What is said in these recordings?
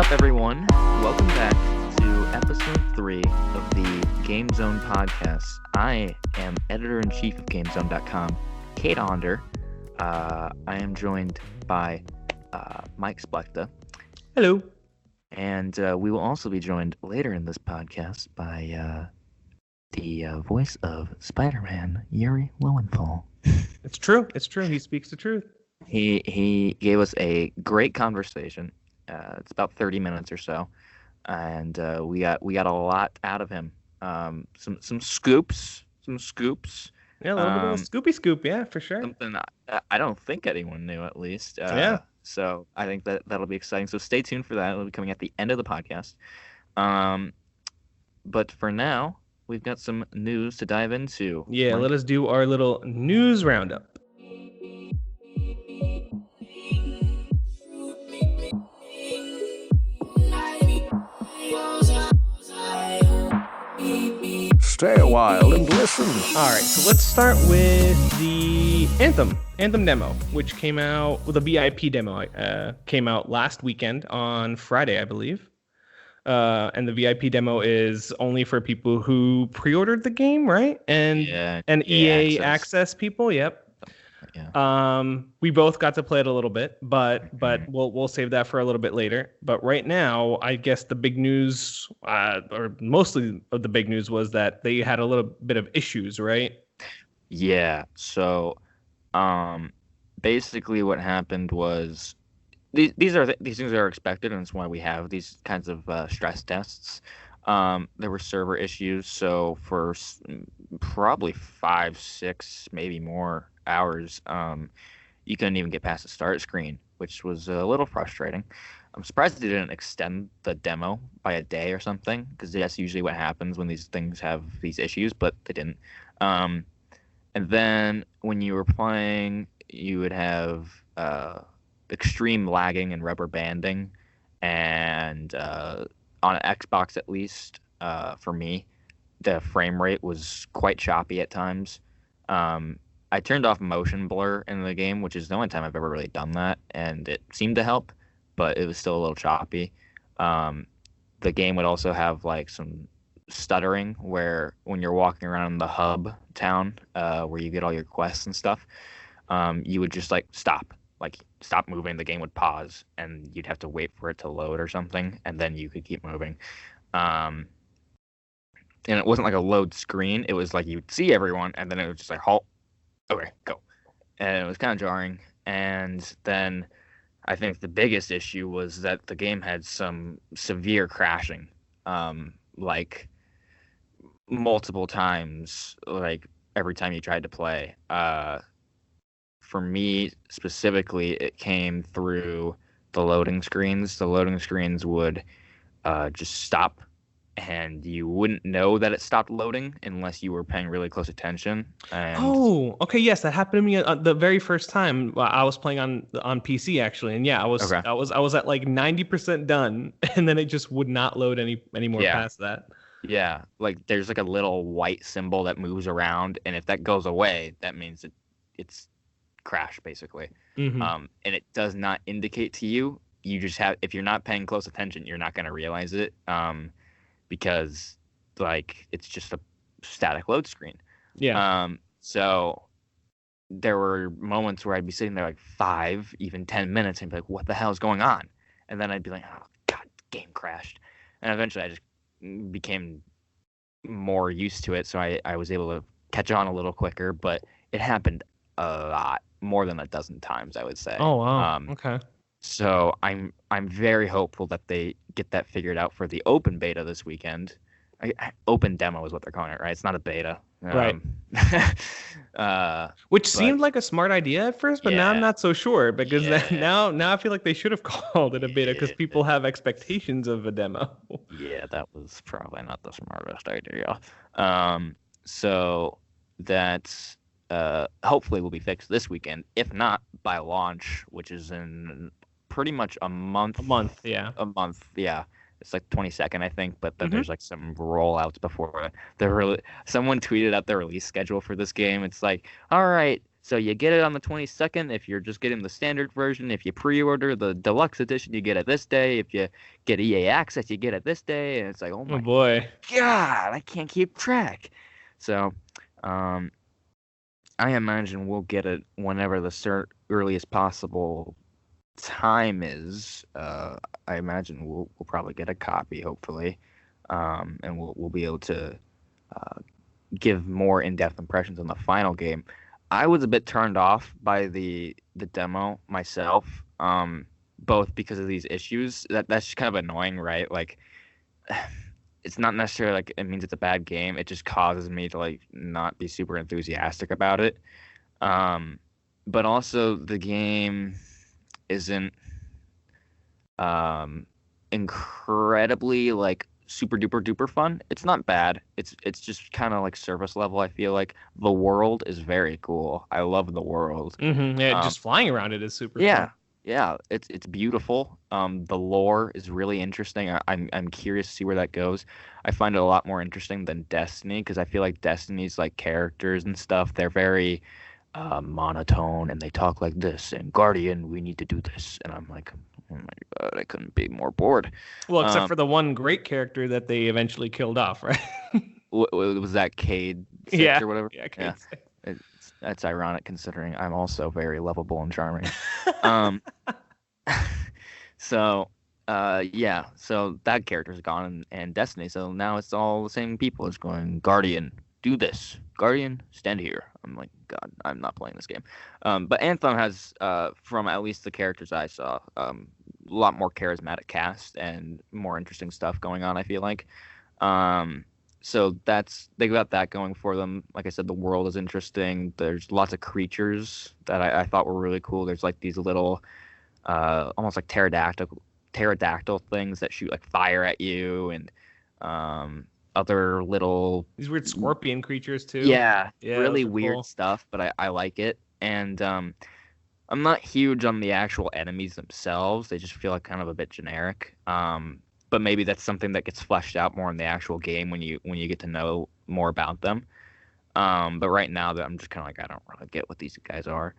up, everyone? Welcome back to episode 3 of the GameZone podcast. I am editor-in-chief of GameZone.com, Cade and I am joined by Mike Splechta. Hello. And we will also be joined later in this podcast by the voice of Spider-Man, Yuri Lowenthal. It's true. He speaks the truth. He gave us a great conversation. It's about 30 minutes or so, and we got a lot out of him. Some scoops. Yeah, a little bit of a scoopy scoop. Yeah, for sure. Something I don't think anyone knew, at least. Yeah. So I think that'll be exciting. So stay tuned for that. It'll be coming at the end of the podcast. But for now, we've got some news to dive into. Yeah, Mike? let us do our little news roundup. Stay a while and listen. All right, so let's start with the Anthem demo, which came out, the VIP demo came out last weekend on Friday, I believe. And the VIP demo is only for people who pre-ordered the game, right? And EA access people, yep. Yeah. We both got to play it a little bit, but we'll save that for a little bit later. But right now, I guess the big news, or mostly of the big news, was that they had a little bit of issues, right? Yeah. So, basically, what happened was these things are expected, and that's why we have these kinds of stress tests. There were server issues, so for probably 5, 6, maybe more hours, you couldn't even get past the start screen, which was a little frustrating. I'm surprised they didn't extend the demo by a day or something, because that's usually what happens when these things have these issues, but they didn't. And then when you were playing, you would have extreme lagging and rubber banding, and on an Xbox at least, for me, the frame rate was quite choppy at times. I turned off motion blur in the game, which is the only time I've ever really done that, and it seemed to help, but it was still a little choppy. The game would also have like some stuttering, where when you're walking around the hub town, where you get all your quests and stuff, you would just stop moving. The game would pause, and you'd have to wait for it to load or something, and then you could keep moving. And it wasn't like a load screen. It was like you'd see everyone, and then it was just like, halt. Okay, go. And it was kind of jarring. And then I think the biggest issue was that the game had some severe crashing, like multiple times, like every time you tried to play. For me specifically, it came through the loading screens. The loading screens would just stop, and you wouldn't know that it stopped loading unless you were paying really close attention. And okay, yes, that happened to me the very first time I was playing on PC, actually, and yeah, I was at like 90% done, and then it just would not load any more past that. Yeah, like there's like a little white symbol that moves around, and if that goes away, that means it's crashed basically. Mm-hmm. And it does not indicate to you. You just have, if you're not paying close attention, you're not going to realize it. Because like it's just a static load screen. Yeah. So there were moments where I'd be sitting there like 5, even 10 minutes, and be like, "What the hell is going on?" And then I'd be like, "Oh God, game crashed." And eventually, I just became more used to it, so I was able to catch on a little quicker. But it happened a lot, more than a dozen times, I would say. Oh wow. Okay. So I'm very hopeful that they get that figured out for the open beta this weekend. Open demo is what they're calling it, right? It's not a beta, right? Which seemed like a smart idea at first, but now I'm not so sure, because now I feel like they should have called it a beta, because people have expectations of a demo. Yeah, that was probably not the smartest idea. So that's hopefully will be fixed this weekend. If not, by launch, which is in pretty much a month. Yeah. It's like 22nd, I think, but then there's like some rollouts before someone tweeted out the release schedule for this game. It's like, all right, So you get it on the 22nd if you're just getting the standard version. If you pre-order the deluxe edition, you get it this day. If you get EA Access, you get it this day. And it's like, oh Oh my boy. God, I can't keep track. So, I imagine we'll get it whenever the earliest possible time is. I imagine we'll probably get a copy, hopefully, and we'll be able to give more in-depth impressions on the final game. I was a bit turned off by the demo myself, both because of these issues. That's just kind of annoying, right? Like, it's not necessarily like it means it's a bad game. It just causes me to like not be super enthusiastic about it. But also the game isn't incredibly like super duper duper fun. It's not bad. It's just kind of like surface level. I feel like the world is very cool. I love the world. Yeah, just flying around it is super Yeah, fun. yeah. It's beautiful. The lore is really interesting. I'm curious to see where that goes. I find it a lot more interesting than Destiny because I feel like Destiny's like characters and stuff. They're very monotone and they talk like this. And Guardian, we need to do this. And I'm like, oh my God, I couldn't be more bored. Well, except for the one great character that they eventually killed off, right? Was that Cade 6 Yeah. or whatever? Yeah, Cade 6. That's ironic considering I'm also very lovable and charming. So yeah, so that character's gone and Destiny. So now it's all the same people. It's going Guardian, do this. Guardian, stand here. I'm like, God, I'm not playing this game. But Anthem has, from at least the characters I saw, a lot more charismatic cast and more interesting stuff going on, I feel like. So they got that going for them. Like I said, the world is interesting. There's lots of creatures that I thought were really cool. There's like these little, almost like pterodactyl things that shoot like fire at you, and other little These weird scorpion creatures too. yeah, Yeah, really those are weird cool. stuff. But I like it, and I'm not huge on the actual enemies themselves. They just feel like kind of a bit generic. But maybe that's something that gets fleshed out more in the actual game when you get to know more about them. But right now, that I'm just kind of like, I don't really get what these guys are.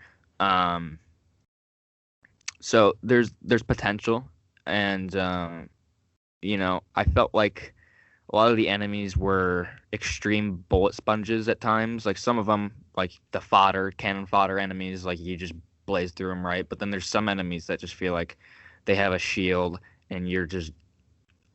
So there's potential, and I felt like a lot of the enemies were extreme bullet sponges at times. Like some of them, like the cannon fodder enemies, like you just blaze through them, right? But then there's some enemies that just feel like they have a shield, and you're just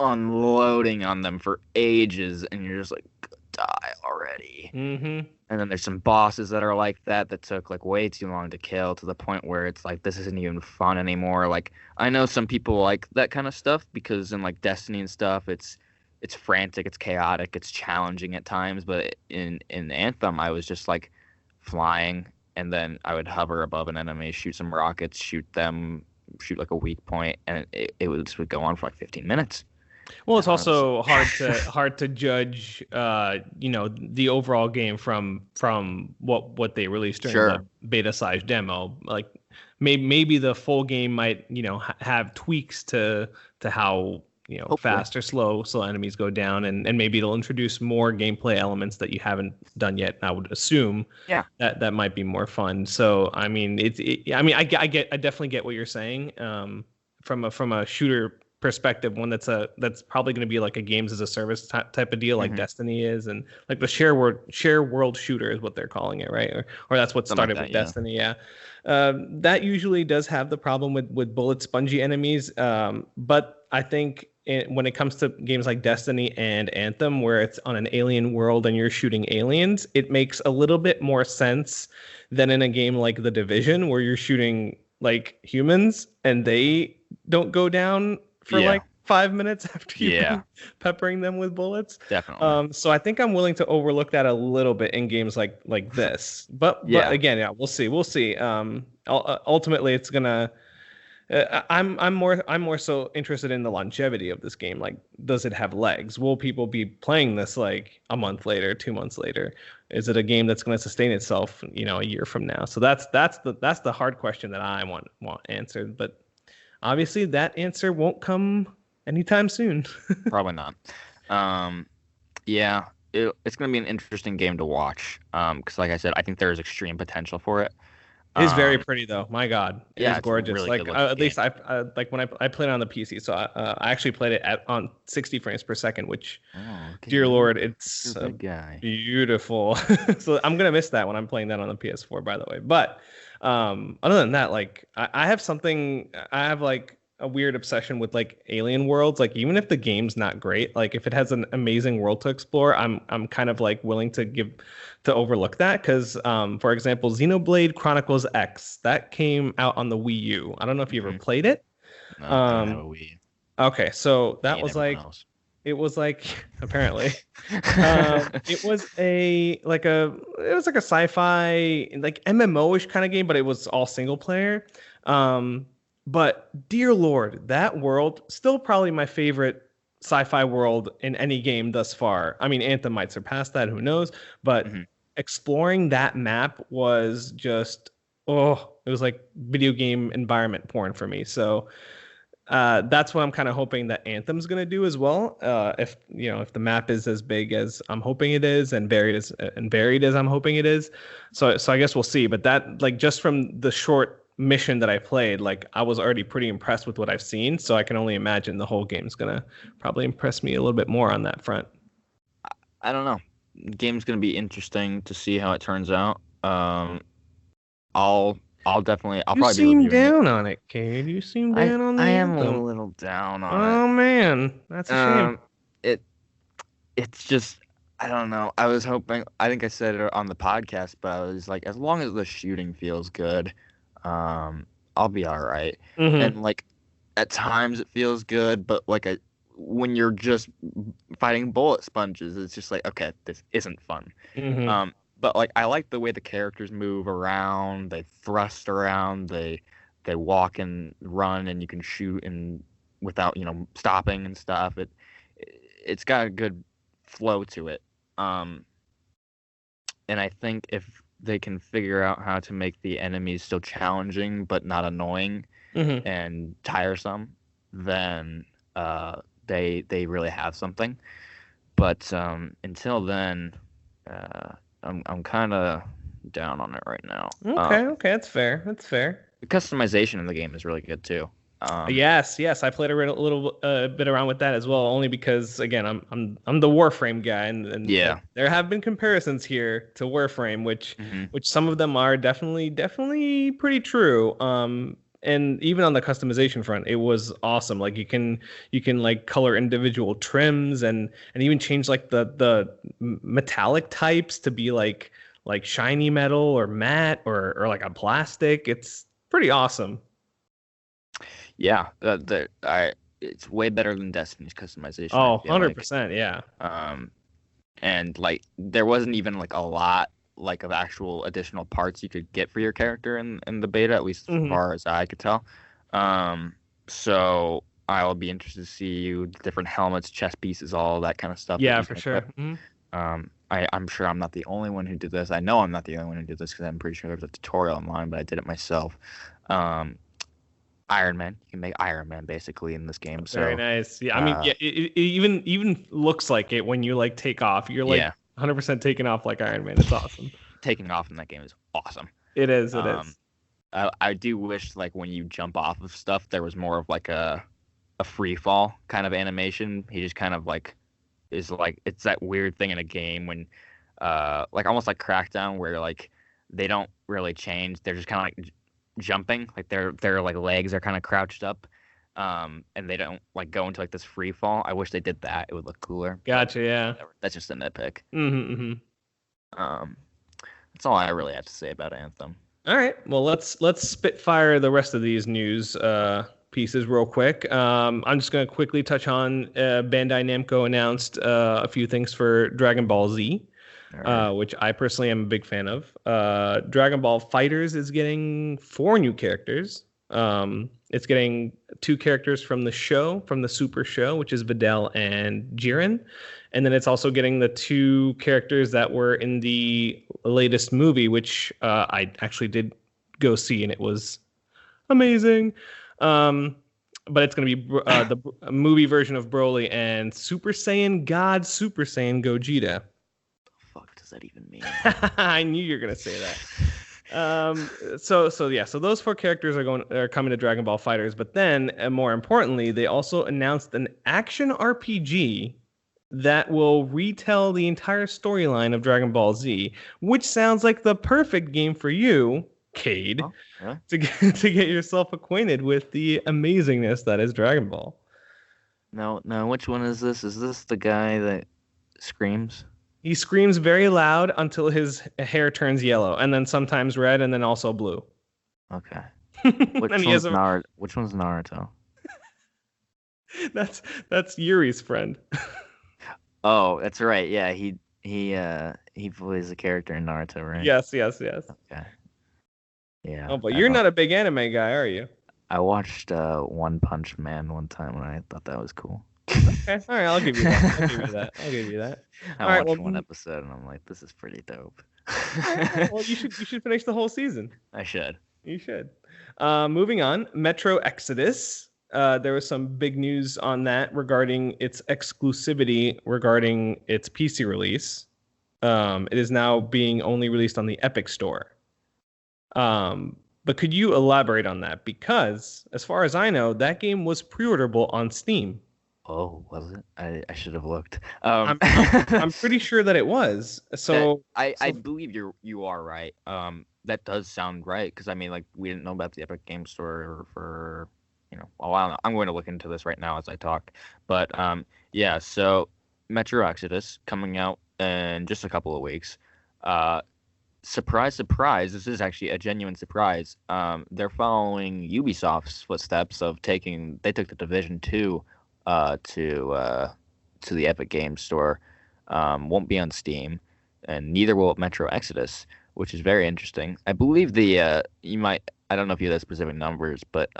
unloading on them for ages, and you're just like, die already. Mm-hmm. And then there's some bosses that are like that took like way too long to kill, to the point where it's like, this isn't even fun anymore. Like, I know some people like that kind of stuff because in like Destiny and stuff, it's frantic, it's chaotic, it's challenging at times. But in Anthem, I was just like flying, and then I would hover above an enemy, shoot some rockets, shoot like a weak point, and it would go on for like 15 minutes. Well, it's also hard to judge, the overall game from what they released during the beta-sized demo. Like maybe the full game might have tweaks to how Hopefully. fast or slow enemies go down, and maybe it'll introduce more gameplay elements that you haven't done yet. I would assume that might be more fun. So I mean, I definitely get what you're saying. From a shooter perspective, one that's probably going to be like a games as a service type of deal, like Destiny is, and like the share world shooter is what they're calling it, right? Or that's what started with Destiny. Yeah, that usually does have the problem with bullet spongy enemies, but I think when it comes to games like Destiny and Anthem, where it's on an alien world and you're shooting aliens, it makes a little bit more sense than in a game like The Division, where you're shooting like humans and they don't go down for like 5 minutes after you've been peppering them with bullets. Definitely. So I think I'm willing to overlook that a little bit in games like this. But again, we'll see. Ultimately, it's gonna. I'm more so interested in the longevity of this game. Like, does it have legs? Will people be playing this like a month later, 2 months later? Is it a game that's going to sustain itself, a year from now? So that's the hard question that I want answered. But obviously, that answer won't come anytime soon. Probably not. Yeah, it's going to be an interesting game to watch. Because like I said, I think there is extreme potential for it. It is very pretty though. My God, it Yeah, is it's a gorgeous. really Like good-looking at least game. like when I played it on the PC, so I actually played it on 60 frames per second, which, Oh, okay, dear you're Lord, you're it's a big guy. beautiful. So I'm gonna miss that when I'm playing that on the PS4, by the way. But other than that, like I have something. I have like a weird obsession with like alien worlds. Like even if the game's not great, like if it has an amazing world to explore, I'm kind of like willing to overlook that because for example, Xenoblade Chronicles X that came out on the Wii U. I don't know if you ever Hmm. played it. No, I don't have a Um, Wii. okay, so Me that and was everyone like else. it was like apparently it was it was like a sci-fi like MMO-ish kind of game, but it was all single player. Um, but dear Lord, that world still probably my favorite sci-fi world in any game thus far. I mean, Anthem might surpass that, who knows? But Hmm. exploring that map was just it was like video game environment porn for me. So that's what I'm kind of hoping that Anthem's gonna do as well. If if the map is as big as I'm hoping it is, and varied as I'm hoping it is, so I guess we'll see. But that like just from the short mission that I played, like I was already pretty impressed with what I've seen. So I can only imagine the whole game's gonna probably impress me a little bit more on that front. I don't know. Game's gonna be interesting to see how it turns out. I'll You probably be seem reviewing it. down on it, Cade. You seem I down on I the am a Anthem. little down on it. Oh man, that's a shame. It it's just I don't know. I was hoping. I think I said it on the podcast, but I was like, as long as the shooting feels good, I'll be all right. Hmm. And like at times it feels good, but when you're just fighting bullet sponges, it's just like, okay, this isn't fun. Hmm. But like I like the way the characters move around, they thrust around, they walk and run, and you can shoot and without stopping and stuff. It's got a good flow to it. Um, and I think if they can figure out how to make the enemies still challenging but not annoying Hmm. and tiresome, then they really have something. But until then, I'm kind of down on it right now. Okay, that's fair. That's fair. The customization in the game is really good too. Yes, I played a little bit around with that as well, only because again, I'm the Warframe guy, and Yeah. there have been comparisons here to Warframe, Hmm. which some of them are definitely pretty true. And even on the customization front, it was awesome. Like you can like color individual trims and even change like the metallic types to be like shiny metal or matte or like a plastic. It's pretty awesome. Yeah, it's way better than Destiny's customization, I Oh, feel like. 100%, yeah. Um, and like there wasn't even like a lot like of actual additional parts you could get for your character in the beta, at least as Hmm. far as I could tell. So I'll be interested to see different helmets, chest pieces, all that kind of stuff that Yeah, you for can sure. equip. I'm sure I'm not the only one who did this. I know I'm not the only one who did this because I'm pretty sure there was a tutorial online, but I did it myself. Um, Iron Man, you can make Iron Man basically in this game. Very So nice. Yeah, I mean, uh, yeah, it even looks like it when you like take off. You're like yeah, 100% taking off like Iron Man. It's awesome. taking off in that game is awesome. It is. It Um, is. I do wish like when you jump off of stuff, there was more of like a free fall kind of animation. He just kind of like is like it's that weird thing in a game when like almost like Crackdown where like they don't really change. They're just kind of like jumping, like their like legs are kind of crouched up, and they don't like go into like this free fall. I wish they did that. It would look cooler. But Gotcha. Yeah. whatever. That's just a nitpick. Hmm. Um, that's all I really have to say about Anthem. All right. Well, let's spitfire the rest of these news pieces real quick. I'm just gonna quickly touch on Bandai Namco announced a few things for Dragon Ball Z. All right. Which I personally am a big fan of. Dragon Ball Fighters is getting 4 new characters. It's getting 2 characters from the Super Show, which is Videl and Jiren. And then it's also getting the 2 characters that were in the latest movie, which I actually did go see, and it was amazing. But it's going to be the movie version of Broly and Super Saiyan God Super Saiyan Gogeta. fuck does that even mean? I knew you were gonna say that. So those 4 characters are coming to Dragon Ball Fighters, but then, and more importantly, they also announced an action RPG that will retell the entire storyline of Dragon Ball Z, which sounds like the perfect game for you, Cade, Oh, really? to get yourself acquainted with the amazingness that is Dragon Ball. No, which one is this? Is this the guy that screams? He screams very loud until his hair turns yellow, and then sometimes red, and then also blue. Okay. Which Which one's Naruto? That's Yuri's friend. Oh, that's right. Yeah, he plays a character in Naruto, right? Yes. Okay. Yeah. Oh, but you're not a big anime guy, are you? I watched One Punch Man one time and I thought that was cool. Okay. All right, I'll give you that. I watched one episode and I'm like, this is pretty dope. Well, you should finish the whole season. I should. You should. Moving on, Metro Exodus. There was some big news on that regarding its exclusivity regarding its PC release. It is now being only released on the Epic Store. But could you elaborate on that? Because, as far as I know, that game was pre-orderable on Steam. Oh, was it? I should have looked. I'm pretty sure that it was. I believe you are right. That does sound right because I mean, like, we didn't know about the Epic Game Store for a while now. I'm going to look into this right now as I talk. But yeah. So Metro Exodus coming out in just a couple of weeks. Surprise, surprise! This is actually a genuine surprise. They're following Ubisoft's footsteps of they took the Division 2 to the Epic Games Store. Won't be on Steam, and neither will Metro Exodus, which is very interesting. I believe I don't know if you have the specific numbers, but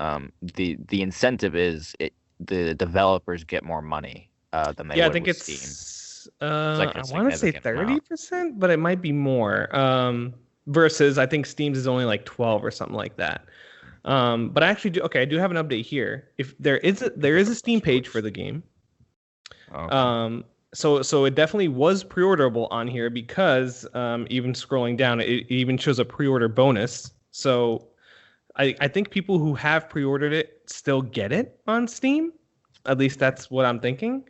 the incentive is the developers get more money than they would I think with it's Steam. I want to say 30%, but it might be more. Versus I think Steam's is only like 12 or something like that. But I actually I do have an update here. If there is a Steam page for the game. Okay. So it definitely was pre-orderable on here because even scrolling down, it even shows a pre-order bonus. So I think people who have pre-ordered it still get it on Steam. At least that's what I'm thinking.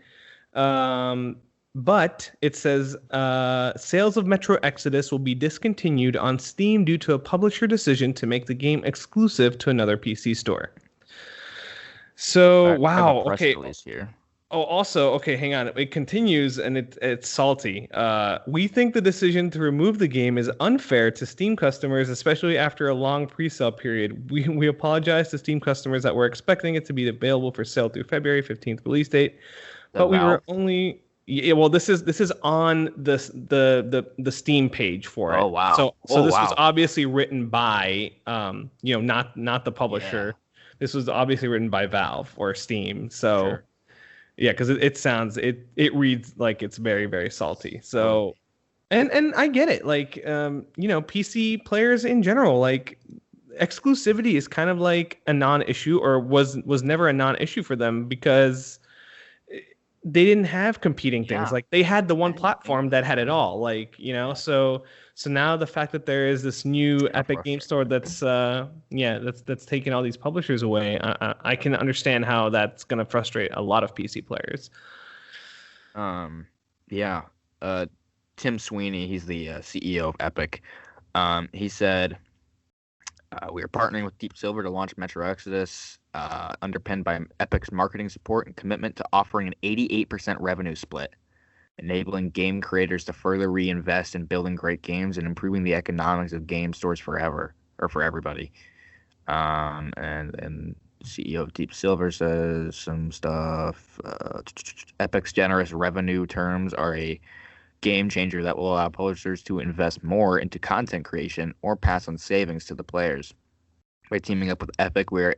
But it says sales of Metro Exodus will be discontinued on Steam due to a publisher decision to make the game exclusive to another PC store. So, wow. Okay. Here. Oh, also, okay, hang on. It continues and it's salty. We think the decision to remove the game is unfair to Steam customers, especially after a long pre-sale period. We apologize to Steam customers that were expecting it to be available for sale through February 15th release date. But we were only... Yeah, well, this is on the Steam page for it. Oh wow! So this was obviously written by not the publisher. Yeah. This was obviously written by Valve or Steam. So sure. Yeah, because it reads like it's very, very salty. So and I get it. Like PC players in general, like exclusivity is kind of like a non-issue, or was never a non-issue for them because they didn't have competing things. Like they had the one platform that had it all, like, so now the fact that there is this new Epic Game Store that's taking all these publishers away, I can understand how that's going to frustrate a lot of PC players. Tim Sweeney, he's the CEO of Epic. He said, we are partnering with Deep Silver to launch Metro Exodus, underpinned by Epic's marketing support and commitment to offering an 88% revenue split, enabling game creators to further reinvest in building great games and improving the economics of game stores for everybody. And CEO of Deep Silver says some stuff. Epic's generous revenue terms are a game changer that will allow publishers to invest more into content creation or pass on savings to the players. By teaming up with Epic, we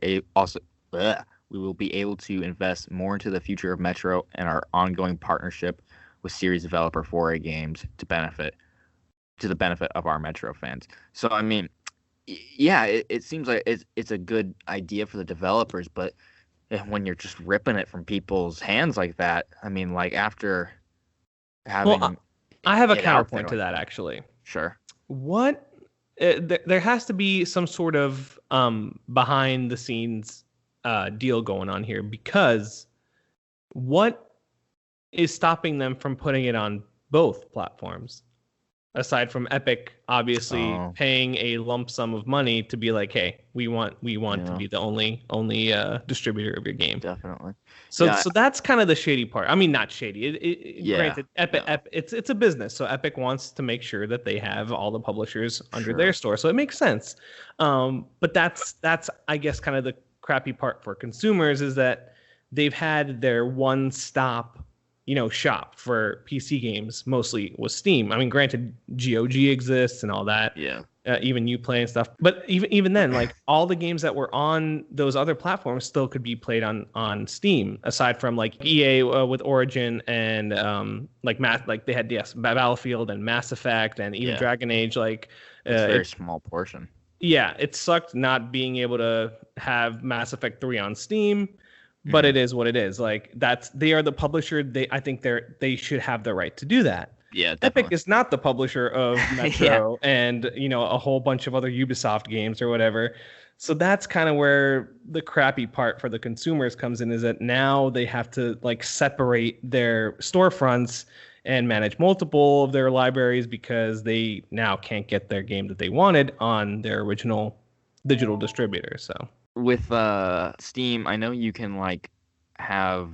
will be able to invest more into the future of Metro and our ongoing partnership with series developer 4A Games to the benefit of our Metro fans. So I mean, yeah, it seems like it's a good idea for the developers, but when you're just ripping it from people's hands like that, I mean, like after having I have a get out there counterpoint to like that that. actually. Sure. What there has to be some sort of behind the scenes deal going on here, because what is stopping them from putting it on both platforms? Aside from Epic obviously Oh, paying a lump sum of money to be like, hey, we want to yeah, be the only distributor of your game. definitely. So Yeah, so that's kind of the shady part. I mean, not shady. yeah, Granted, Epic, no, it's a business, so Epic wants to make sure that they have all the publishers under their sure, store, so it makes sense. But that's I guess kind of the crappy part for consumers, is that they've had their one stop, shop for PC games mostly was Steam. I mean, granted, GOG exists and all that, yeah, even Uplay and stuff. But even then, like all the games that were on those other platforms still could be played on Steam. Aside from like EA with Origin and like they had Battlefield and Mass Effect and even yeah. Dragon Age. Like It's a very it small portion. yeah, it sucked not being able to have Mass Effect 3 on Steam. But Hmm. it is what it is. Like they are the publisher. I think they should have the right to do that. Yeah, Epic definitely. is not the publisher of Yeah, Metro and a whole bunch of other Ubisoft games or whatever. So that's kind of where the crappy part for the consumers comes in, is that now they have to like separate their storefronts and manage multiple of their libraries, because they now can't get their game that they wanted on their original digital distributor. So with Steam, I know you can like have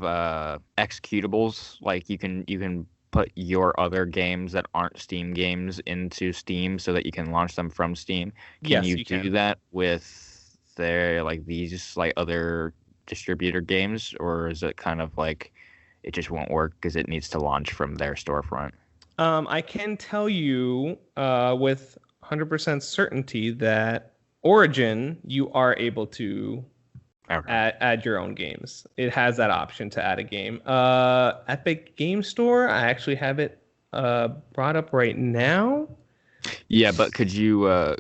executables. Like you can put your other games that aren't Steam games into Steam so that you can launch them from Steam. Can yes, you you do can. that with their like these like other distributor games, or is it kind of like it just won't work because it needs to launch from their storefront? I can tell you with 100% certainty that Origin, you are able to Okay. add your own games. It has that option to add a game. Epic Game Store, I actually have it brought up right now. Yeah, but could you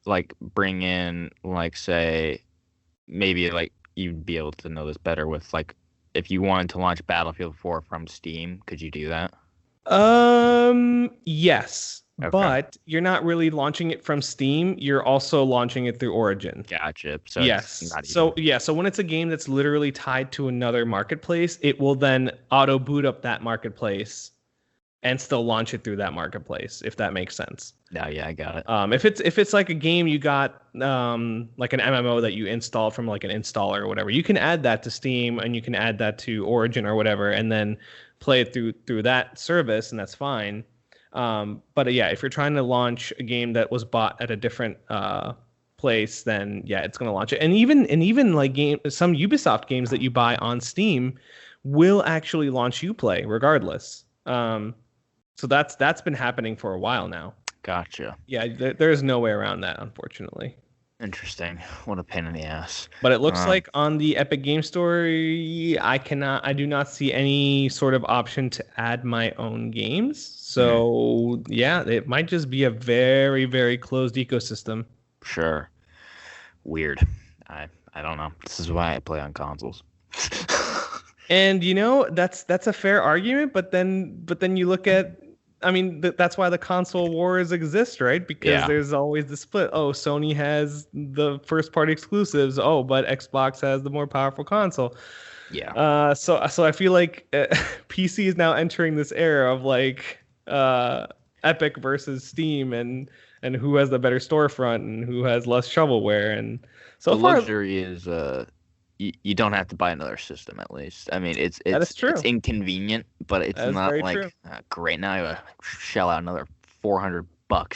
like bring in like say maybe like you'd be able to know this better with like if you wanted to launch Battlefield 4 from Steam, could you do that? Yes, Okay. but you're not really launching it from Steam. You're also launching it through Origin. Gotcha. So it's Yes. not even. So when it's a game that's literally tied to another marketplace, it will then auto boot up that marketplace and still launch it through that marketplace, if that makes sense. No, yeah, I got it. If it's like a game you got like an MMO that you installed from like an installer or whatever, you can add that to Steam and you can add that to Origin or whatever, and then play it through that service, and that's fine. But yeah, if you're trying to launch a game that was bought at a different place, then yeah, it's gonna launch it. And even like some Ubisoft games that you buy on Steam will actually launch Uplay regardless. So that's been happening for a while now. Gotcha. Yeah, there's no way around that, unfortunately. Interesting. What a pain in the ass. But it looks Um, like on the Epic Game Store, I do not see any sort of option to add my own games. So yeah, it might just be a very, very closed ecosystem. sure. Weird. I don't know. This is why I play on consoles. And that's a fair argument, but then you look at, I mean, that's why the console wars exist, right? Because Yeah. there's always the split. Oh, Sony has the first party exclusives. Oh, but Xbox has the more powerful console. Yeah. So I feel like PC is now entering this era of like Epic versus Steam, and who has the better storefront and who has less shovelware. And so The far, luxury is you don't have to buy another system at least. I mean, it's that it's is true. it's inconvenient, but it's That is not very like true. great. Now I gotta shell out another $400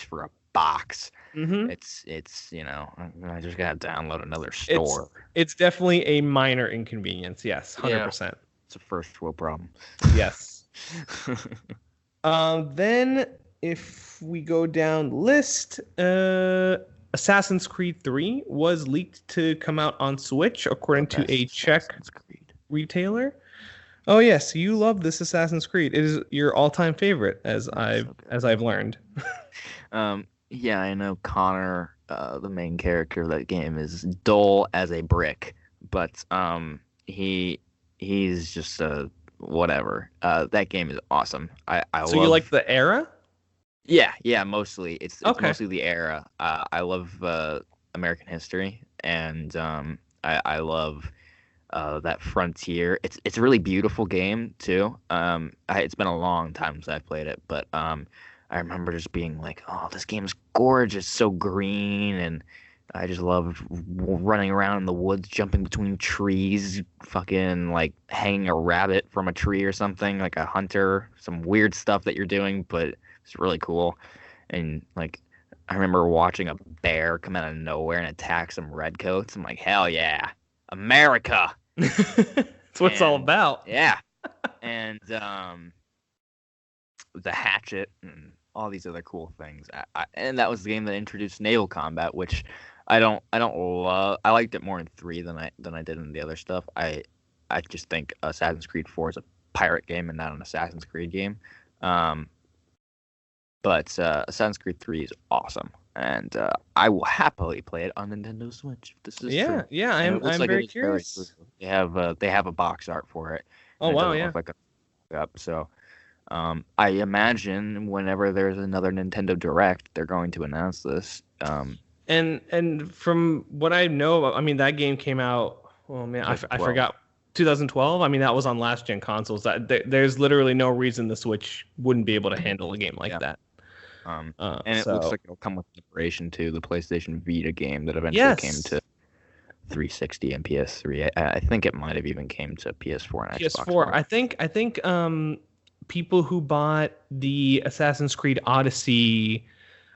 for a box. Hmm. It's I just gotta download another It's store. it's definitely a minor inconvenience. Yes, Yeah, 100%. it's a first world problem. Yes. Then if we go down the list, Assassin's Creed 3 was leaked to come out on Switch, according The to a best Czech Assassin's Creed. retailer. Oh yes, you love this Assassin's Creed. It is your all-time favorite, as It's I've so good. as I've learned. Yeah, I know Connor, the main character of that game, is dull as a brick, but he's just whatever. That game is awesome. I So love. you like the era? Yeah, mostly. It's Okay. mostly the era. I love American history, and I love that frontier. It's a really beautiful game too. It's been a long time since I played it, but I remember just being like, "Oh, this game's gorgeous, so green," and I just love running around in the woods, jumping between trees, fucking like hanging a rabbit from a tree or something, like a hunter. Some weird stuff that you're doing, but it's really cool. And like, I remember watching a bear come out of nowhere and attack some redcoats. I'm like, hell yeah, America! That's what it's all And about. yeah, and the hatchet and all these other cool things. And that was the game that introduced naval combat, which I don't love. I liked it more in 3 than I did in the other stuff. I just think Assassin's Creed 4 is a pirate game and not an Assassin's Creed game. Um, but Assassin's Creed 3 is awesome, and I will happily play it on Nintendo Switch. If this is Yeah, true. yeah. And I'm it looks I'm like very it is very curious. true. They have a box art for it, Oh and it wow, doesn't yeah. look like a up. So I imagine whenever there's another Nintendo Direct, they're going to announce this. And from what I know, I mean that game came out. Oh man, I 2012. forgot. 2012. I mean that was on last gen consoles. There's literally no reason the Switch wouldn't be able to handle a game like Yeah. that. And it looks So like it'll come with inspiration to the PlayStation Vita game that eventually came yes, to 360 and PS3. I think it might have even came to PS4 and Xbox PS4. One. I think people who bought the Assassin's Creed Odyssey,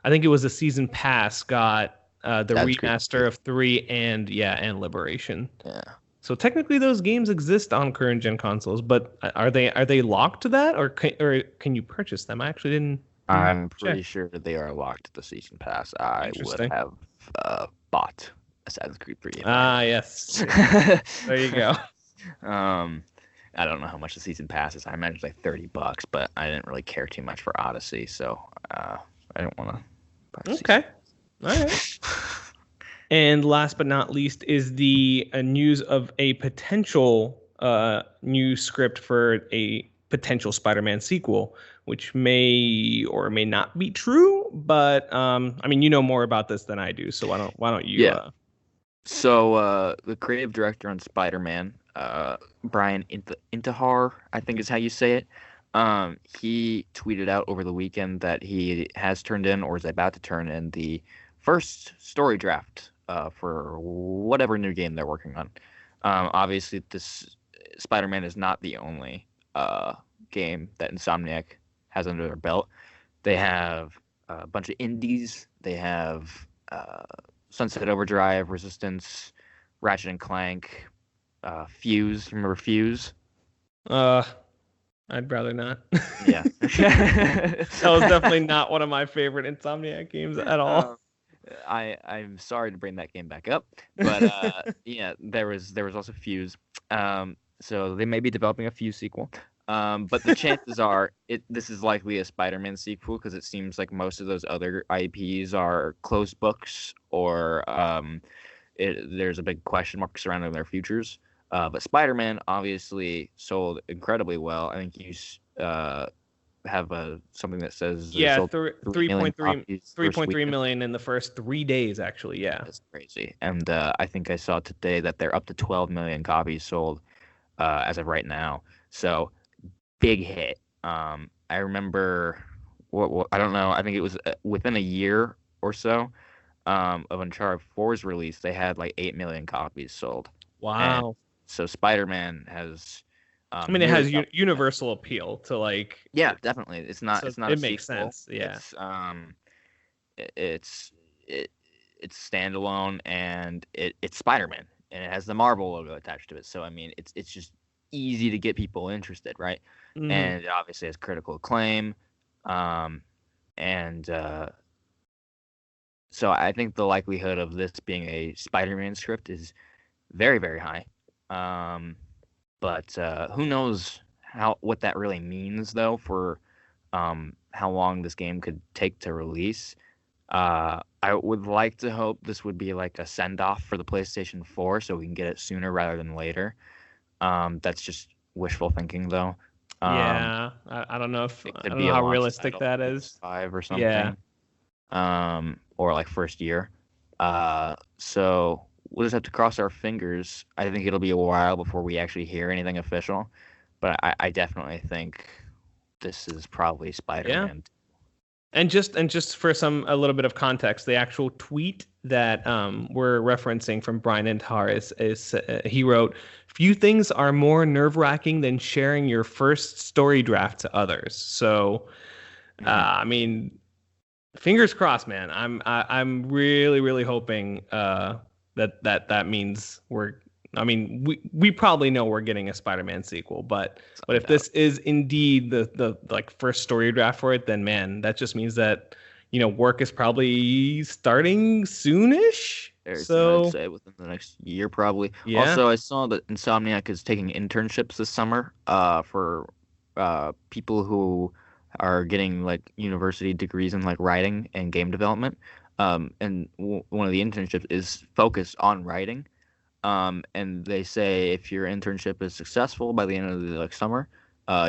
I think it was a season pass, got the Assassin's Creed remaster of 3 and Liberation. Yeah. So technically, those games exist on current gen consoles, but are they locked to that, or can you purchase them? I actually didn't I'm check. pretty sure that they are locked to the season pass. I would Interesting. have bought Assassin's Creed 3 if Ah, yes. I There you go. I don't know how much the season pass is. I imagine it's like $30, but I didn't really care too much for Odyssey, so I didn't want to buy the Okay. All right. season. And last but not least is the news of a potential new script for a potential Spider-Man sequel, which may or may not be true. But I mean, you know more about this than I do, so why don't you? Yeah. So the creative director on Spider-Man, Brian Intihar, I think is how you say it. He tweeted out over the weekend that he has turned in or is about to turn in the first story draft for whatever new game they're working on. Obviously, this Spider-Man is not the only game that Insomniac has under their belt. They have a bunch of indies. They have Sunset Overdrive, Resistance, Ratchet and Clank, Fuse. Remember Fuse? I'd rather not. Yeah. That was definitely not one of my favorite Insomniac games at all. I'm sorry to bring that game back up, but yeah, there was also Fuse. So they may be developing a Fuse sequel. But the chances are this is likely a Spider-Man sequel because it seems like most of those other IPs are closed books or there's a big question mark surrounding their futures. But Spider-Man obviously sold incredibly well. I think you have something that says it Yeah, sold 3.3 copies first 3.3 weekend. million in the first 3 days, actually. Yeah. That's crazy. And I think I saw today that they're up to 12 million copies sold as of right now. So big hit. I remember what I don't know. I think it was within a year or so of Uncharted 4's release, they had like 8 million copies sold. And Wow. so Spider-Man has. I mean, it nearly has doubled that. universal appeal to like. Yeah, definitely. It's not. So It's not it a makes sequel. sense. Yeah. It's standalone and it's Spider-Man and it has the Marvel logo attached to it. So I mean, it's just easy to get people interested, right? Mhm. And it obviously has critical acclaim, and so I think the likelihood of this being a Spider-Man script is very, very high. But who knows what that really means though for how long this game could take to release. I would like to hope this would be like a send off for the PlayStation 4 so we can get it sooner rather than later. That's just wishful thinking though. Yeah, I don't know if It I could don't be know a how launch realistic title that for is. PS5 or Yeah. something. Or like first year. So we'll just have to cross our fingers. I think it'll be a while before we actually hear anything official, but I definitely think this is probably Yeah. Spider-Man. And just for a little bit of context, the actual tweet that we're referencing from Brian Intar is he wrote, "Few things are more nerve-wracking than sharing your first story draft to others." So, Mhm. I mean, fingers crossed, man. I'm really really hoping that means we're. I mean, we probably know we're getting a Spider-Man sequel, but if this is indeed the like first story draft for it, then man, that just means that work is probably starting soonish. Very soon, I'd So say within the next year, probably. yeah, Also, I saw that Insomniac is taking internships this summer, for people who are getting like university degrees in like writing and game development. And one of the internships is focused on writing. And they say if your internship is successful by the end of the like summer,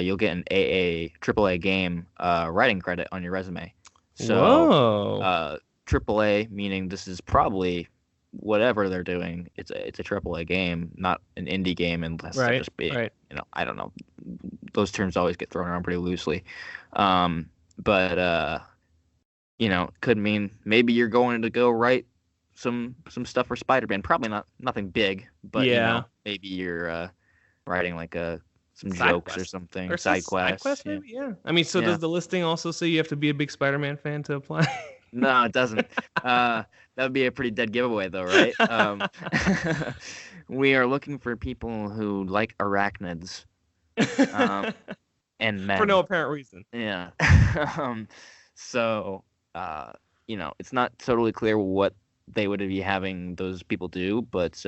you'll get an AAA game writing credit on your resume. So, whoa, uh, AAA meaning this is probably whatever they're doing. It's a AAA game, not an indie game, unless they're right, just being, right. I don't know. Those terms always get thrown around pretty loosely. But could mean maybe you're going to go write some stuff for Spider-Man. Probably nothing big, but Yeah, maybe you're writing like some side jokes or quest something, or side side quests. quest Yeah, maybe. Yeah, I mean, so yeah. does the listing also say you have to be a big Spider-Man fan to apply? No, it doesn't. That would be a pretty dead giveaway, though, right? We are looking for people who like arachnids, um, and For no men. apparent reason. Yeah. um, so, it's not totally clear what they would be having those people do, but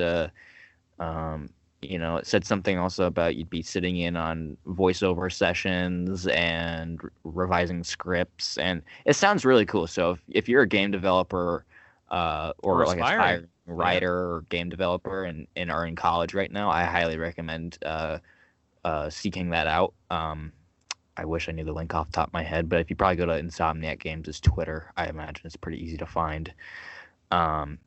um, it said something also about you'd be sitting in on voiceover sessions and revising scripts, and it sounds really cool. So if you're a game developer, Or or like aspiring. aspiring Yeah. writer or game developer and are in college right now, I highly recommend seeking that out. I wish I knew the link off the top of my head, but if you probably go to Insomniac Games' Twitter, I imagine it's pretty easy to find.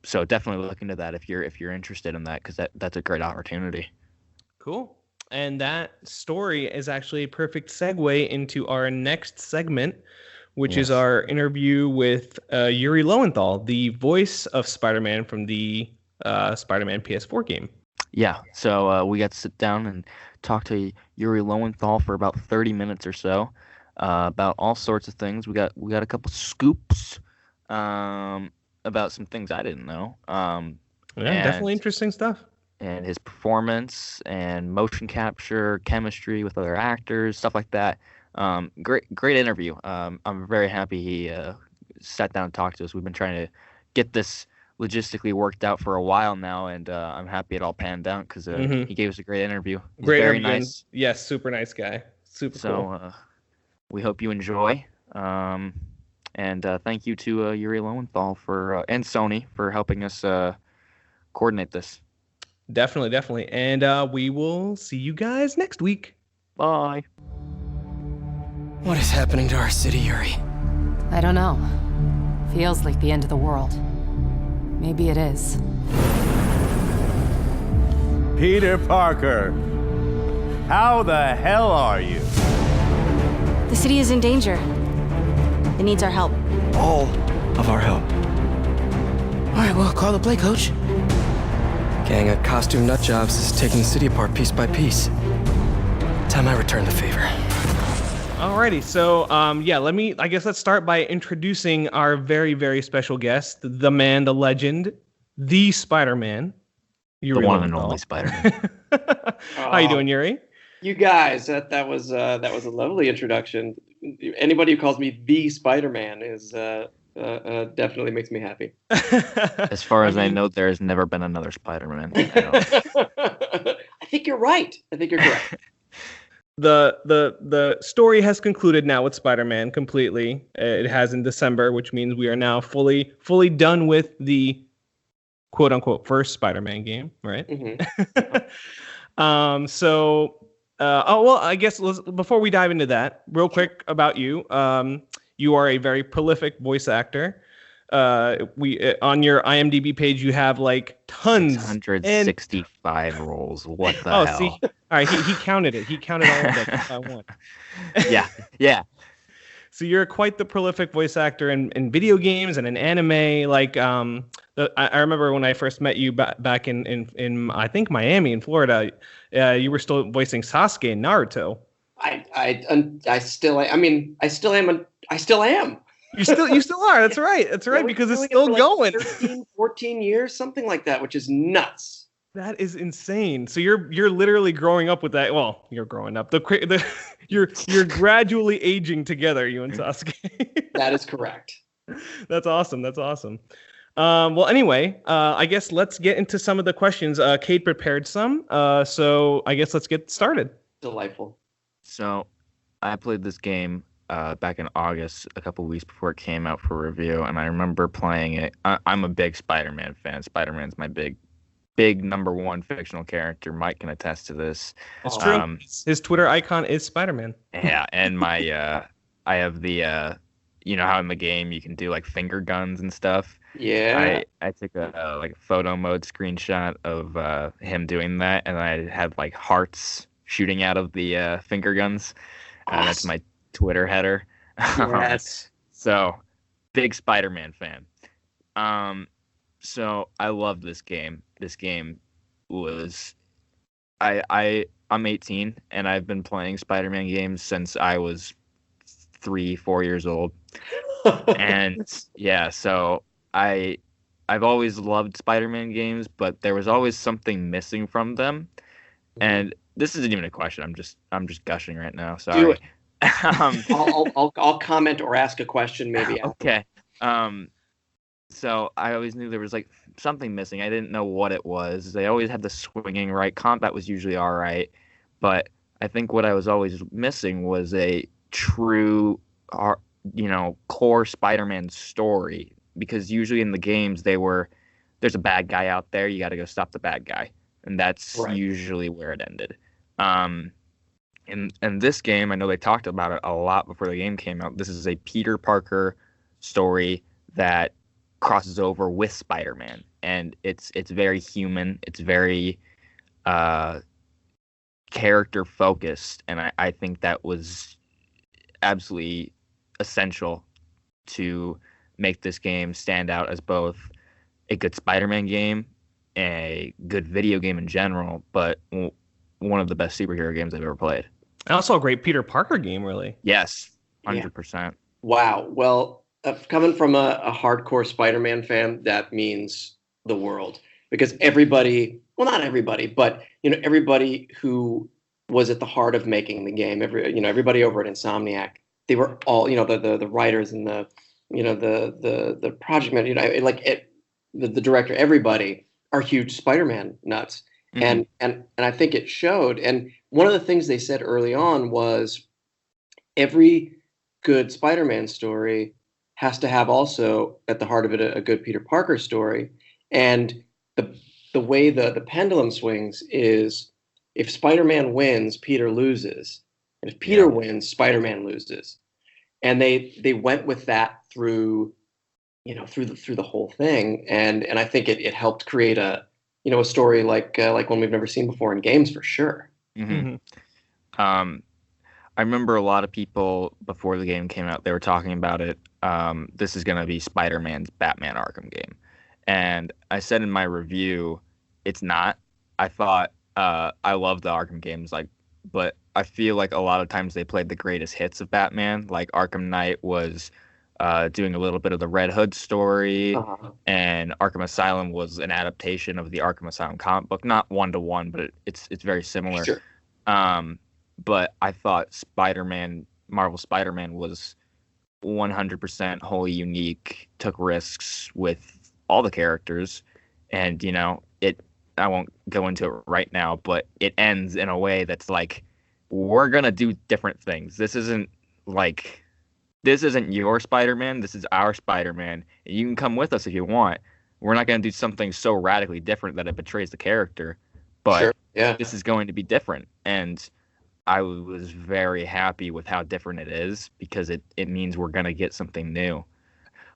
So definitely look into that if you're interested in that, because that's a great opportunity. Cool. And that story is actually a perfect segue into our next segment, which is Yes. our interview with Yuri Lowenthal, the voice of Spider-Man from the Spider-Man PS4 game. Yeah. So we got to sit down and talk to Yuri Lowenthal for about 30 minutes or so, about all sorts of things. We got a couple scoops, about some things I didn't know. Yeah, And definitely interesting stuff. and his performance and motion capture, chemistry with other actors, stuff like that. Great interview. I'm very happy he sat down and talked to us. We've been trying to get this logistically worked out for a while now, and I'm happy it all panned out because Hmm. he gave us a great interview. He's Great very interview. And nice. yes, super nice guy. Super So cool. we hope you enjoy. And thank you to Yuri Lowenthal and Sony for helping us coordinate this. Definitely, definitely. And we will see you guys next week. Bye. What is happening to our city, Yuri? I don't know. Feels like the end of the world. Maybe it is. Peter Parker, how the hell are you? The city is in danger. It needs our help. All of our help. All right, well, call the play, coach. Gang of costume nutjobs is taking the city apart piece by piece. Time I return the favor. Alrighty, so let's start by introducing our very, very special guest, the man, the legend, the Spider-Man, The Yuri one and Lowenthal. only Spider-Man. How you doing, Yuri? You guys, that was a lovely introduction. Anybody who calls me the Spider-Man is definitely makes me happy. As far as I mean- know, there has never been another Spider-Man. I think you're right. I think you're correct. The story has concluded now with Spider-Man completely. It has in December, which means we are now fully done with the quote unquote first Spider-Man game, right? Mhm. So Well, I guess before we dive into that, real quick about you. You are a very prolific voice actor. On your IMDb page, you have like tons. 665 roles. What the hell? See, all right, he counted it. He counted all of them by one. Yeah. So you're quite the prolific voice actor in video games and in anime. Like, I remember when I first met you back in I think Miami in Florida. You were still voicing Sasuke in Naruto. I still am. You still are. That's right. That's right, because it's still going. 13, 14 years, something like that, which is nuts. That is insane. So you're literally growing up with that. Well, you're growing up. You're gradually aging together, you and Sasuke. That is correct. That's awesome. Well, anyway, I guess let's get into some of the questions. Cade prepared some. So I guess let's get started. Delightful. So I played this game back in August, a couple weeks before it came out for review, and I remember playing it. I'm a big Spider-Man fan. Spider-Man's my big number one fictional character. Mike can attest to this. It's true. His Twitter icon is Spider-Man. Yeah, and my I have the you know how in the game you can do like finger guns and stuff. Yeah. I took a like photo mode screenshot of him doing that, and I had like hearts shooting out of the finger guns. Awesome. That's my Twitter header. Yes. So big Spider-Man fan. So I love this game. This game was I'm 18 and I've been playing Spider-Man games since I was 3-4 years old. And yeah, so I've always loved Spider-Man games, but there was always something missing from them. And this isn't even a question. I'm just gushing right now. Sorry. Do it. I'll comment or ask a question maybe. Okay. So I always knew there was like something missing. I didn't know what it was. They always had the swinging right. Combat was usually all right, but I think what I was always missing was a true, core Spider-Man story. Because usually in the games there's a bad guy out there. You got to go stop the bad guy, and that's usually where it ended. In this game, I know they talked about it a lot before the game came out. This is a Peter Parker story that crosses over with Spider-Man, and it's very human. It's very character focused, and I think that was absolutely essential to make this game stand out as both a good Spider-Man game, a good video game in general, but one of the best superhero games I've ever played. And also a great Peter Parker game, really. Yes, 100%. Wow. Well, coming from a hardcore Spider-Man fan, that means the world. Because everybody, well, not everybody, but everybody who was at the heart of making the game, everybody over at Insomniac, they were all, the writers and the project manager, the director, everybody are huge Spider-Man nuts. Mm-hmm. And I think it showed. And one of the things they said early on was every good Spider-Man story has to have also at the heart of it a good Peter Parker story. And the way the pendulum swings is if Spider-Man wins, Peter loses. And if Peter wins, Spider-Man loses. And they went with that through the whole thing. And I think it helped create a story like one we've never seen before in games for sure. Mm-hmm. I remember a lot of people before the game came out, they were talking about it. This is going to be Spider-Man's Batman Arkham game. And I said in my review, it's not. I thought I love the Arkham games, but I feel like a lot of times they played the greatest hits of Batman. Like Arkham Knight was doing a little bit of the Red Hood story, and Arkham Asylum was an adaptation of the Arkham Asylum comic book, not 1-to-1, but it's very similar. Sure. But I thought Marvel Spider-Man was 100% wholly unique, took risks with all the characters, and I won't go into it right now, but it ends in a way that's like, we're gonna do different things. This isn't your Spider-Man. This is our Spider-Man. And you can come with us if you want. We're not going to do something so radically different that it betrays the character. But sure. Yeah. This is going to be different. And I was very happy with how different it is because it means we're gonna get something new.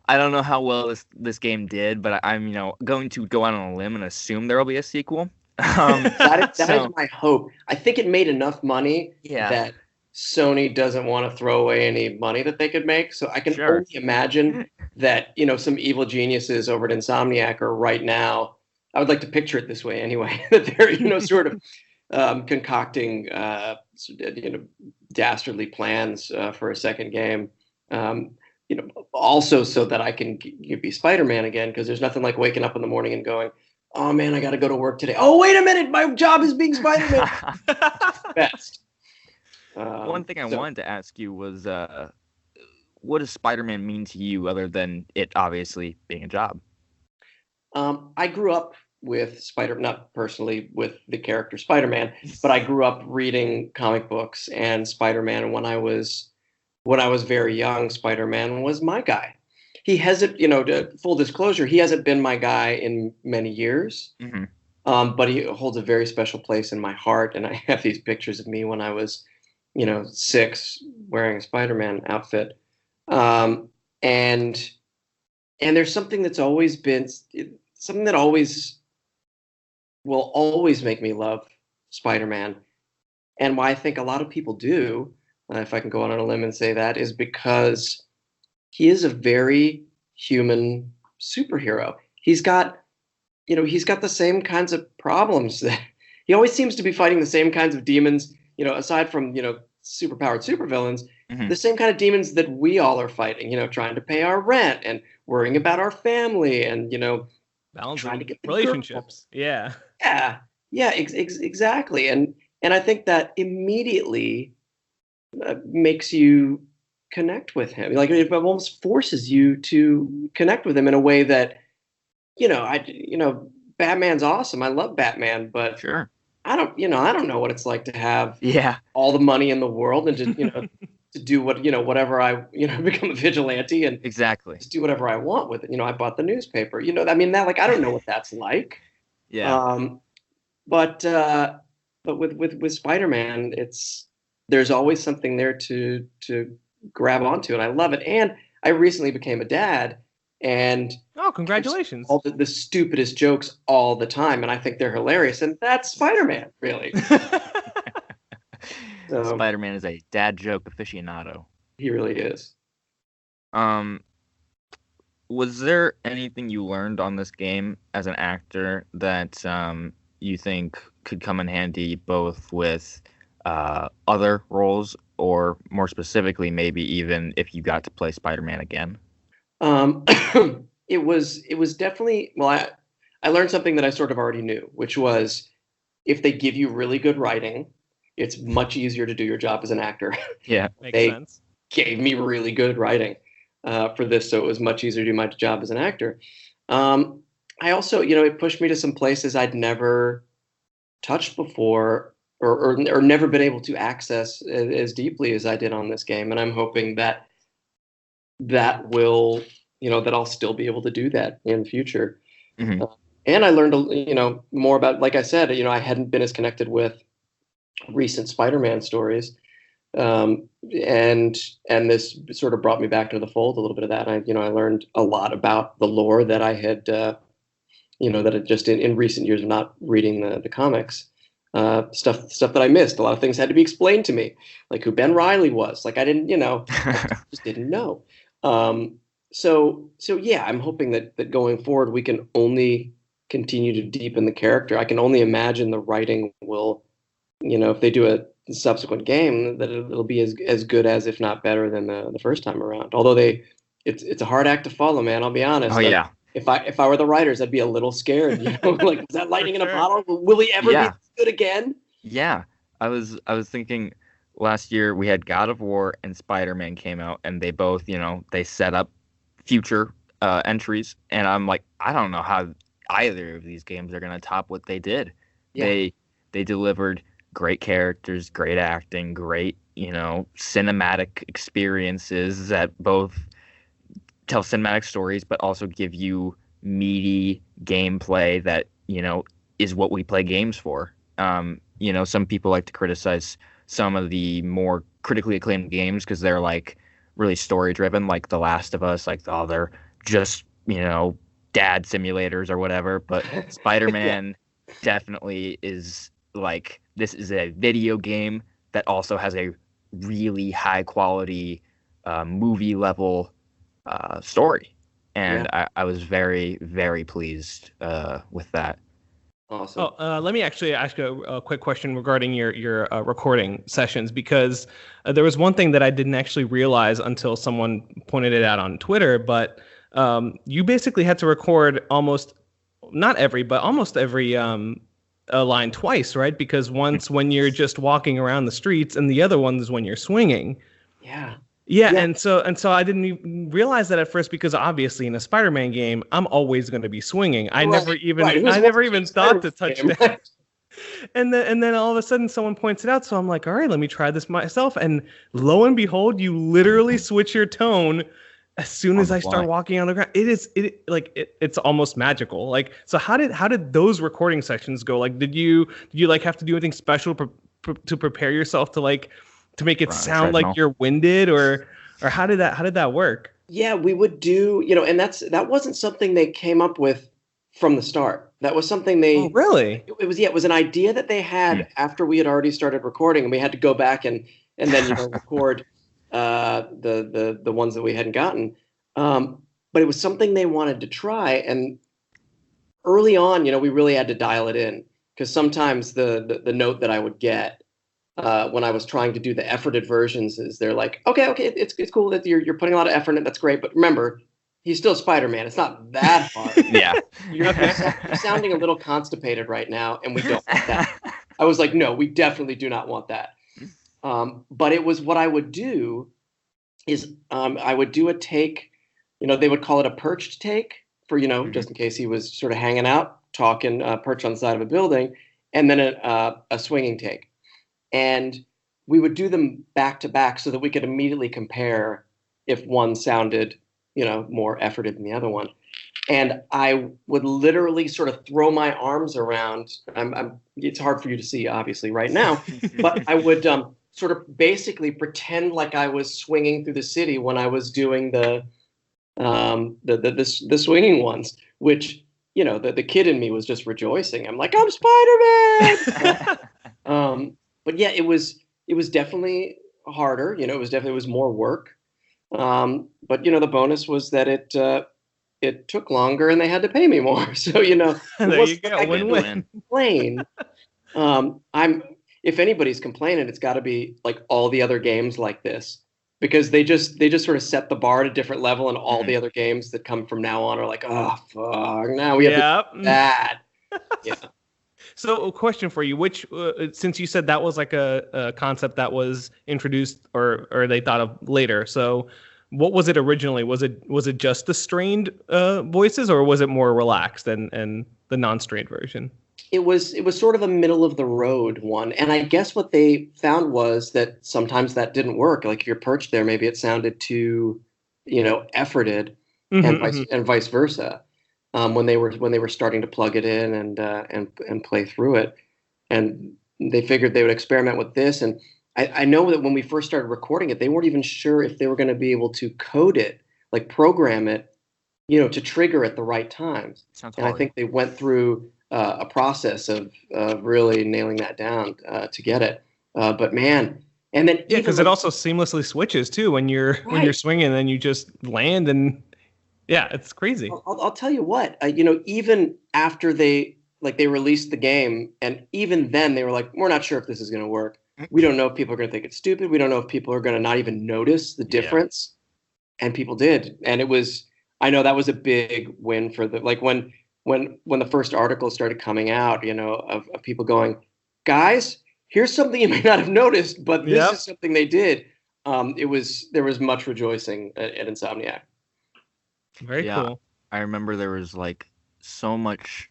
I don't know how well this game did, but I'm going to go out on a limb and assume there will be a sequel. That is my hope. I think it made enough money that Sony doesn't want to throw away any money that they could make. So I can only imagine that some evil geniuses over at Insomniac are right now. I would like to picture it this way anyway. That they're sort of concocting dastardly plans for a second game. Also so that I can be Spider-Man again, because there's nothing like waking up in the morning and going, oh man, I got to go to work today. Oh, wait a minute, my job is being Spider-Man. Best. One thing I wanted to ask you was, what does Spider-Man mean to you other than it obviously being a job? I grew up with not personally with the character Spider-Man, but I grew up reading comic books and Spider-Man. And when I was very young, Spider-Man was my guy. He hasn't, full disclosure, he hasn't been my guy in many years, but he holds a very special place in my heart. And I have these pictures of me when I was, 6, wearing a Spider-Man outfit. And there's something that's always been, something that will always make me love Spider-Man. And why I think a lot of people do, if I can go on a limb and say that, is because he is a very human superhero. He's got the same kinds of problems that he always seems to be fighting the same kinds of demons, aside from, superpowered supervillains, the same kind of demons that we all are fighting, trying to pay our rent and worrying about our family and, balancing trying to get relationships. Yeah. Yeah, exactly. And I think that immediately makes you connect with him. Like it almost forces you to connect with him in a way that, Batman's awesome. I love Batman, but sure. I don't know what it's like to have all the money in the world and to to do whatever I become a vigilante and exactly just do whatever I want with it. I bought the newspaper. I don't know what that's like. Yeah. But with Spider-Man, there's always something there to grab onto, and I love it. And I recently became a dad, and congratulations! All the stupidest jokes all the time, and I think they're hilarious. And that's Spider-Man, really. So, Spider-Man is a dad joke aficionado. He really is. Was there anything you learned on this game as an actor that you think could come in handy both with other roles, or more specifically, maybe even if you got to play Spider-Man again? It was definitely, well, I learned something that I sort of already knew, which was if they give you really good writing, it's much easier to do your job as an actor. Yeah, makes sense. Gave me really good writing for this, so it was much easier to do my job as an actor. I also, it pushed me to some places I'd never touched before, or never been able to access as deeply as I did on this game. And I'm hoping that will, that I'll still be able to do that in the future. Mm-hmm. And I learned, more about, like I said, I hadn't been as connected with recent Spider-Man stories. And this sort of brought me back to the fold a little bit of that. I learned a lot about the lore that I had, that had just in recent years of not reading the comics. Stuff that I missed. A lot of things had to be explained to me, like who Ben Reilly was. Like I didn't, I just didn't know. So yeah, I'm hoping that going forward we can only continue to deepen the character. I can only imagine the writing will, if they do a subsequent game, that it'll be as good as, if not better than the first time around. Although it's a hard act to follow, man. I'll be honest. Oh yeah. If I were the writers, I'd be a little scared. Like, is that lightning in a bottle? Will he ever be good again? Yeah, I was thinking last year we had God of War and Spider-Man came out, and they both, they set up future entries, and I'm like, I don't know how either of these games are gonna top what they did. Yeah. They delivered great characters, great acting, great, cinematic experiences that both tell cinematic stories, but also give you meaty gameplay that, is what we play games for. Some people like to criticize some of the more critically acclaimed games because they're like really story driven, like The Last of Us. Like, oh, they're just dad simulators or whatever. But Spider-Man definitely is like, this is a video game that also has a really high quality movie level story, and I was very, very pleased with that. Awesome. Let me actually ask you a quick question regarding your recording sessions, because there was one thing that I didn't actually realize until someone pointed it out on Twitter, but you basically had to record almost every line twice, right? Because once when you're just walking around the streets, and the other one is when you're swinging. Yeah, and so I didn't even realize that at first, because obviously in a Spider-Man game, I'm always going to be swinging. I never even thought to touch that. And then all of a sudden someone points it out, so I'm like, all right, let me try this myself. And lo and behold, you literally switch your tone as soon as I start walking on the ground. It's almost magical. Like, so how did those recording sessions go? Like, did you like have to do anything special to prepare yourself to make it sound like you're winded, or how did that work? Yeah, we would do, and that wasn't something they came up with from the start. That was something they really? It was an idea that they had after we had already started recording, and we had to go back and then record the ones that we hadn't gotten. But it was something they wanted to try, and early on, we really had to dial it in, because sometimes the note that I would get when I was trying to do the efforted versions is they're like, okay, it's cool that you're putting a lot of effort in it. That's great. But remember, he's still Spider-Man. It's not that hard. Yeah. You're sounding a little constipated right now, and we don't want that. I was like, no, we definitely do not want that. But it was what I would do is I would do a take, they would call it a perched take for, just in case he was sort of hanging out, talking, perched on the side of a building, and then a swinging take. And we would do them back to back so that we could immediately compare if one sounded, more efforted than the other one. And I would literally sort of throw my arms around. It's hard for you to see, obviously, right now, but I would sort of basically pretend like I was swinging through the city when I was doing the swinging ones, which, the kid in me was just rejoicing. I'm like, I'm Spider-Man. But yeah, it was definitely harder. It was more work. But the bonus was that it took longer and they had to pay me more. So there you go, win-win. Complain. If anybody's complaining, it's got to be like all the other games like this, because they just sort of set the bar at a different level, and all the other games that come from now on are like, oh fuck, now we have to do that. Yeah. So a question for you, which, since you said that was like a concept that was introduced or they thought of later. So what was it originally? Was it just the strained voices, or was it more relaxed and the non-strained version? It was sort of a middle of the road one. And I guess what they found was that sometimes that didn't work. Like if you're perched there, maybe it sounded too, efforted, and vice versa. When they were starting to plug it in and play through it, and they figured they would experiment with this. And I know that when we first started recording it, they weren't even sure if they were going to be able to code it, like program it, to trigger at the right times. Sounds and hard. I think they went through a process of really nailing that down to get it. But man, and then because it also seamlessly switches too when you're swinging, and then you just land and. Yeah, it's crazy. I'll tell you what, even after they released the game, and even then they were like, we're not sure if this is going to work. We don't know if people are going to think it's stupid. We don't know if people are going to not even notice the difference. Yeah. And people did. And I know that was a big win for when the first article started coming out, of people going, guys, here's something you may not have noticed, but this is something they did. There was much rejoicing at Insomniac. Very cool. I remember there was so much.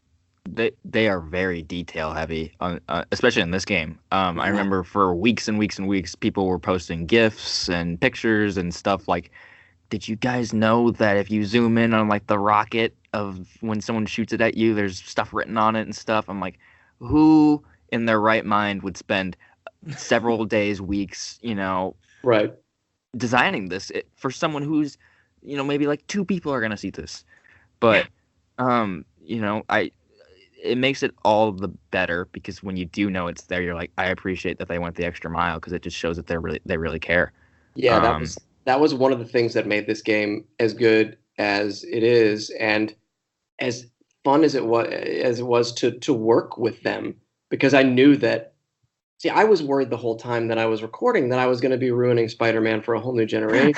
They are very detail heavy, especially in this game. I remember for weeks and weeks and weeks, people were posting GIFs and pictures and stuff like, did you guys know that if you zoom in on the rocket of when someone shoots it at you, there's stuff written on it and stuff? I'm like, who in their right mind would spend several days, weeks, Right. designing this for someone who's, maybe like 2 people are gonna see this. But it makes it all the better because when you do know it's there, you're like, I appreciate that they went the extra mile because it just shows that they really care. Yeah, Um, that was one of the things that made this game as good as it is, and as fun as it was to work with them, because I knew that. See, I was worried the whole time that I was recording that I was going to be ruining Spider-Man for a whole new generation.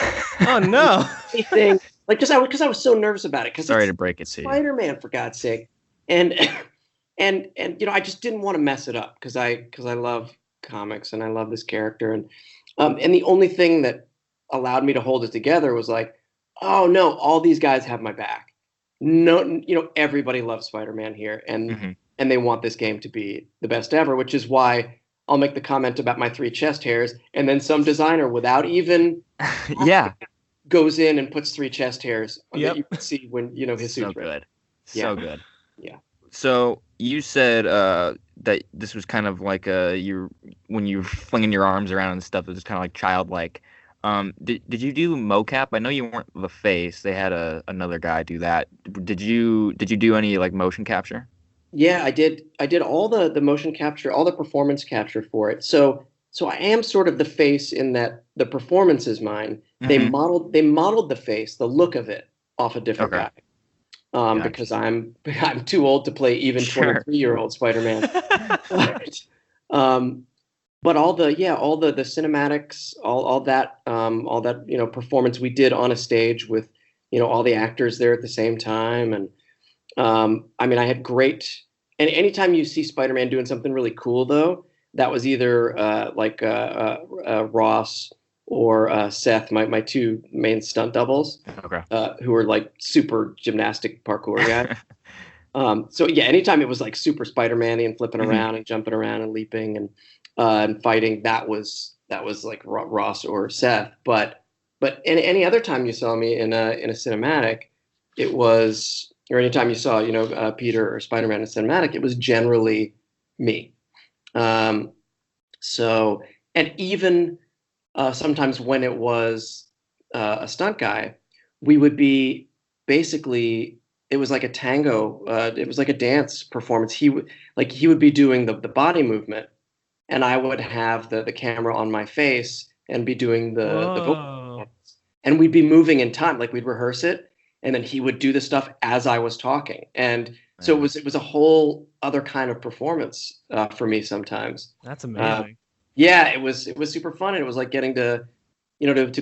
Oh no! Anything like just because I was so nervous about it. Because Sorry to break it to you. Spider-Man, for God's sake, and I just didn't want to mess it up because I love comics and I love this character, and the only thing that allowed me to hold it together was like, oh no, all these guys have my back. No, everybody loves Spider-Man here, and they want this game to be the best ever, which is why I'll make the comment about my 3 chest hairs, and then some designer, without even goes in and puts 3 chest hairs that you can see when his suit's so good, yeah. so good. Yeah. So you said that this was kind of like when you were flinging your arms around and stuff, it was kind of like childlike. Did you do mocap? I know you weren't the face. They had another guy do that. Did you do any like motion capture? Yeah, I did. I did all the motion capture, all the performance capture for it. So I am sort of the face in that the performance is mine. They modeled the face, the look of it, off a different guy. Gotcha. Because I'm too old to play even 23-year-old Spider-Man. But all the cinematics, all that performance we did on a stage with all the actors there at the same time, and I mean, I had great. And anytime you see Spider-Man doing something really cool, though, that was either Ross or Seth, my 2 main stunt doubles, who were like super gymnastic parkour guys. So yeah, anytime it was like super Spider-Man-y and flipping around and jumping around and leaping and fighting, that was like Ross or Seth. But any other time you saw me in a cinematic, it was. Or anytime you saw, Peter or Spider-Man in cinematic, it was generally me. So, and even sometimes when it was a stunt guy, we would be basically, it was like a tango. It was like a dance performance. He would be doing the body movement, and I would have the camera on my face and be doing the vocal, and we'd be moving in time, like we'd rehearse it. And then he would do the stuff as I was talking, and so it was a whole other kind of performance for me sometimes. That's amazing. Yeah, it was super fun, and it was like getting to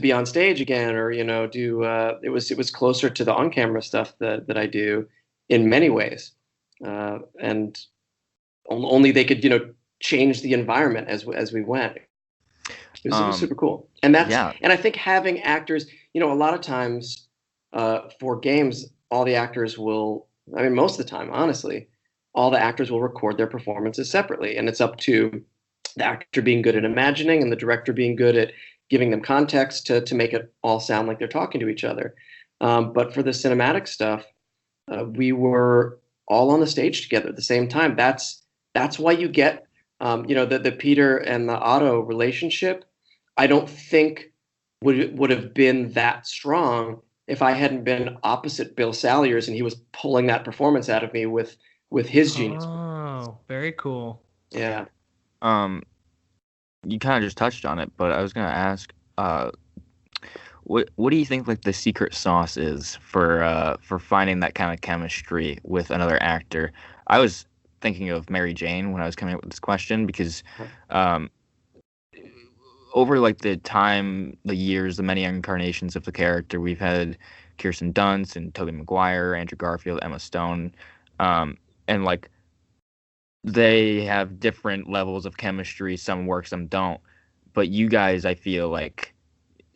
be on stage again, or do it was closer to the on camera stuff that I do in many ways, and only they could change the environment as we went. It was super cool, and and I think having actors, a lot of times. For games, all the actors most of the time, honestly, all the actors will record their performances separately. And it's up to the actor being good at imagining and the director being good at giving them context to make it all sound like they're talking to each other. But for the cinematic stuff, we were all on the stage together at the same time. That's why you get, the Peter and the Otto relationship, I don't think would have been that strong if I hadn't been opposite Bill Salyers and he was pulling that performance out of me with his genius. Oh, very cool. Yeah. You kind of just touched on it, but I was gonna ask, what do you think like the secret sauce is for finding that kind of chemistry with another actor? I was thinking of Mary Jane when I was coming up with this question because, over like the years, the many incarnations of the character, we've had Kirsten Dunst and Tobey Maguire, Andrew Garfield, Emma Stone, and like they have different levels of chemistry. Some work, some don't. But you guys, I feel like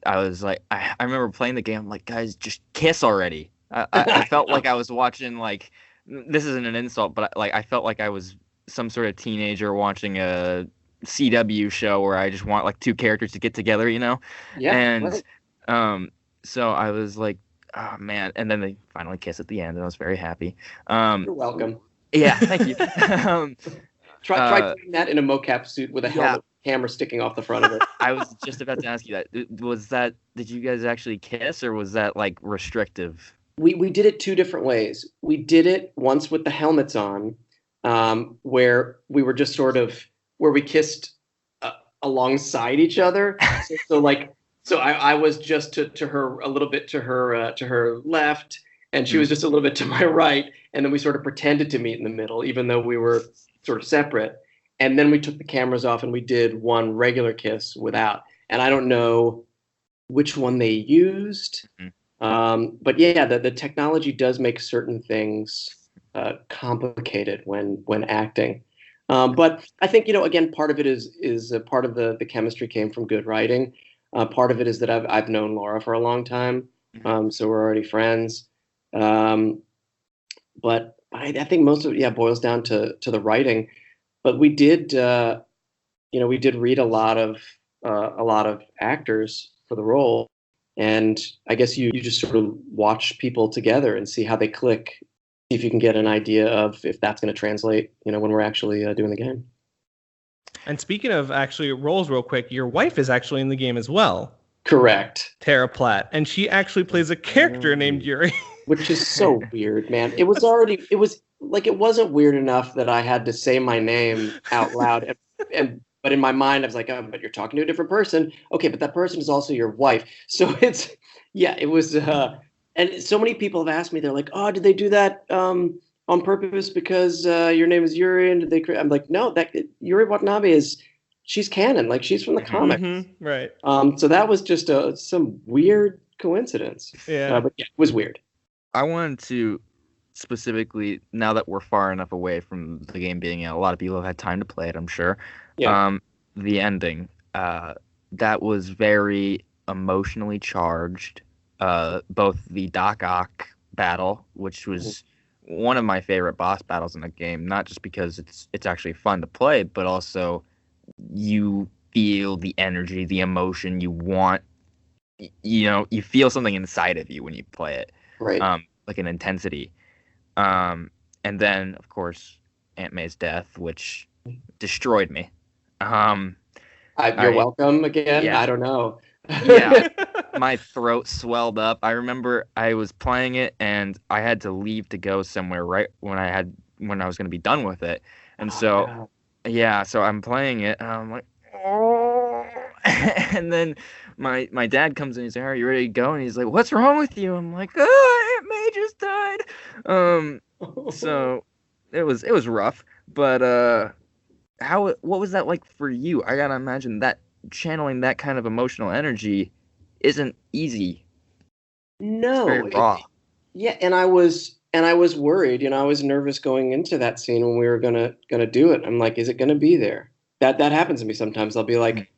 I was like, I remember playing the game. I'm like, guys, just kiss already. I felt like I was watching like, this isn't an insult, but I felt like I was some sort of teenager watching a CW show where I just want like 2 characters to get together, Yeah. And right. So I was like, oh man. And then they finally kiss at the end, and I was very happy. You're welcome. Yeah, thank you. Try putting that in a mocap suit with a helmet camera sticking off the front of it. I was just about to ask you that. Did you guys actually kiss, or was that like restrictive? We did it two different ways. We did it once with the helmets on, where we were just sort of where we kissed alongside each other. So I was just to her a little bit to her left, and she was just a little bit to my right, and then we sort of pretended to meet in the middle, even though we were sort of separate. And then we took the cameras off and we did one regular kiss without. And I don't know which one they used. But yeah, the technology does make certain things complicated when acting. But I think, again, part of it is part of the chemistry came from good writing. Part of it is that I've known Laura for a long time, so we're already friends. But I think most of it, boils down to the writing. But we did, we did read a lot of actors for the role. And I guess you just sort of watch people together and see how they click, see if you can get an idea of if that's going to translate, when we're actually doing the game. And speaking of actually roles real quick, your wife is actually in the game as well. Correct. Tara Platt. And she actually plays a character named Yuri. Which is so weird, man. It wasn't weird enough that I had to say my name out loud. But in my mind, I was like, oh, but you're talking to a different person. Okay, but that person is also your wife. So it was, and so many people have asked me, they're like, oh, did they do that on purpose because your name is Yuri? And I'm like, no, Yuri Watanabe she's canon. Like, she's from the comics. Mm-hmm, right. So that was just some weird coincidence. Yeah. But yeah, it was weird. I wanted to specifically, now that we're far enough away from the game being out, a lot of people have had time to play it, I'm sure. Yeah. The ending, that was very emotionally charged. Both the Doc Ock battle, which was one of my favorite boss battles in the game, not just because it's actually fun to play, but also you feel the energy, the emotion you want. You feel something inside of you when you play it. Right. Like an intensity. And then, of course, Aunt May's death, which destroyed me. You're welcome again. Yeah. I don't know. Yeah, my throat swelled up. I remember I was playing it and I had to leave to go somewhere right when I was going to be done with it. And so I'm playing it and I'm like, oh, and then my dad comes in and he's like, are you ready to go? And he's like, what's wrong with you? I'm like, Aunt May just died. So it was rough, but what was that like for you? I gotta imagine that channeling that kind of emotional energy isn't easy. No, it's very raw. And I was worried. I was nervous going into that scene when we were gonna do it. I'm like, is it gonna be there? That happens to me sometimes. I'll be like,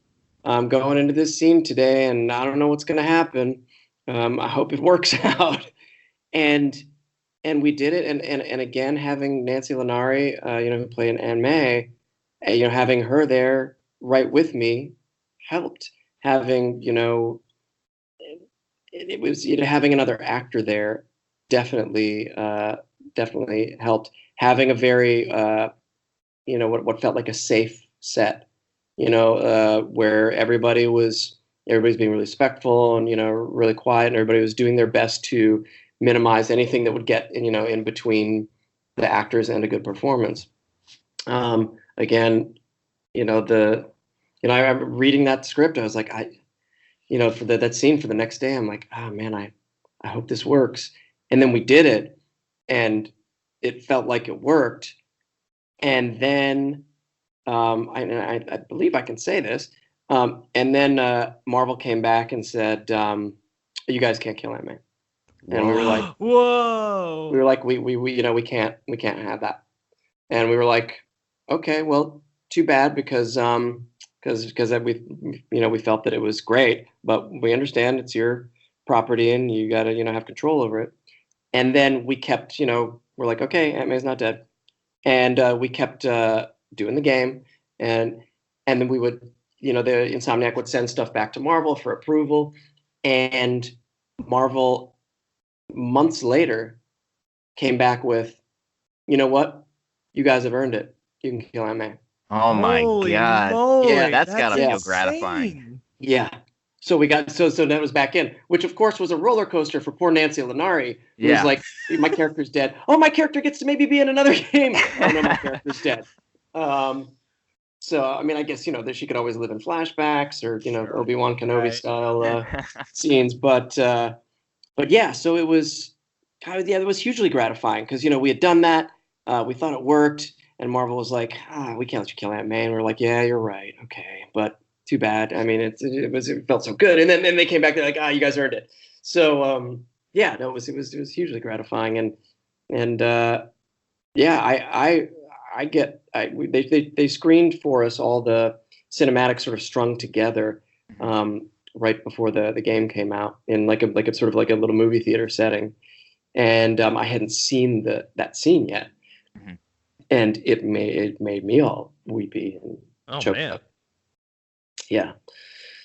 I'm going into this scene today, and I don't know what's gonna happen. I hope it works out. And we did it. And again, having Nancy Lanari, who played Aunt May, having her there right with me helped. Having, it was, having another actor there definitely helped. Having a very, what felt like a safe set, where everybody's being really respectful and, really quiet, and everybody was doing their best to minimize anything that would get, in between the actors and a good performance. Again, I remember reading that script. I was like, for that scene for the next day, I'm like, oh man, I hope this works. And then we did it, and it felt like it worked. And then, I believe I can say this. And then Marvel came back and said, you guys can't kill Aunt May. And we were like, whoa. We were like, we can't have that. And we were like, okay, well, too bad, because we felt that it was great, but we understand it's your property and you got to have control over it. And then we kept, we're like, okay, Aunt May's not dead, and we kept doing the game, and then we would, the Insomniac would send stuff back to Marvel for approval, and Marvel months later came back with, you know what, you guys have earned it. You can kill Aunt May. Oh my Holy God. moly, Yeah, that's gotta feel insane. gratifying. Yeah. So we got so that was back in, which of course was a roller coaster for poor Nancy Lenari, who was Yeah. like, my character's dead. Oh, my character gets to maybe be in another game. Oh no, my character's dead. So I mean, I guess that she could always live in flashbacks or Sure. Obi-Wan Kenobi Right. style scenes, but yeah. So it was, God, yeah, it was hugely gratifying because we had done that, we thought it worked, and Marvel was like, we can't let you kill Aunt May, and we're like, yeah, you're right, okay, but too bad. I mean, it felt so good, and then they came back, they're like, you guys earned it. So yeah, no, it was hugely gratifying, and yeah, they screened for us all the cinematics sort of strung together right before the game came out in like a sort of like a little movie theater setting, and I hadn't seen that scene yet, Mhm. and it made me all weepy and choked Man. up. Yeah,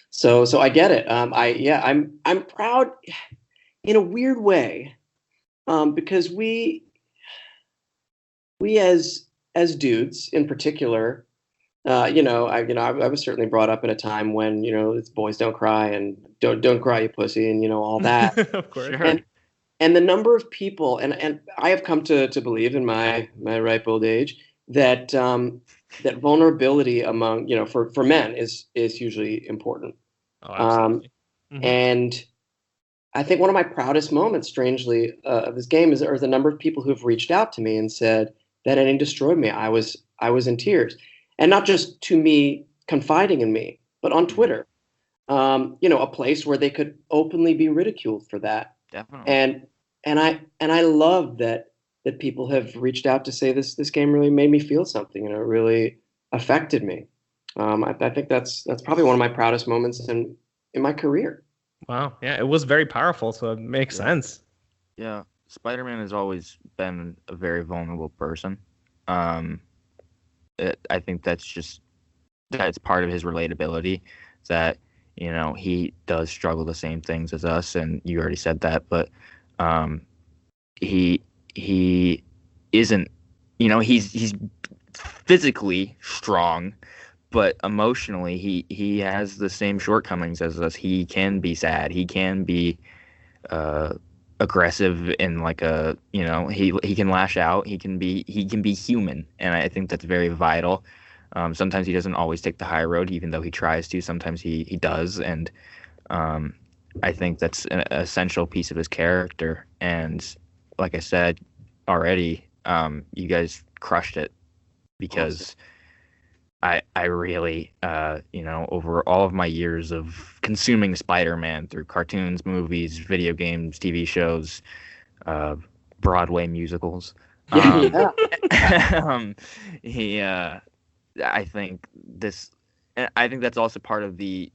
so I get it. I'm proud in a weird way, because we as dudes in particular, I was certainly brought up in a time when it's boys don't cry and don't cry you pussy and all that. Of course. Sure. And the number of people, and I have come to believe in my ripe old age that that vulnerability among for men is hugely important. Oh, absolutely. And I think one of my proudest moments, strangely, of this game is the number of people who have reached out to me and said that ending destroyed me. I was in tears, and not just to me confiding in me, but on Twitter, a place where they could openly be ridiculed for that. Definitely. And I love that people have reached out to say this game really made me feel something, it really affected me. I think that's probably one of my proudest moments in my career. Wow. Yeah, it was very powerful, so it makes sense. Yeah, Spider-Man has always been a very vulnerable person. I think that's part of his relatability, that he does struggle the same things as us, and you already said that, but he isn't, he's physically strong, but emotionally he has the same shortcomings as us. He can be sad, he can be aggressive, in like a he can lash out, he can be human, and I think that's very vital. Sometimes he doesn't always take the high road, even though he tries to. Sometimes he does, and I think that's an essential piece of his character. And like I said already, you guys crushed it, because I really, over all of my years of consuming Spider-Man through cartoons, movies, video games, TV shows, Broadway musicals, I think that's also part of the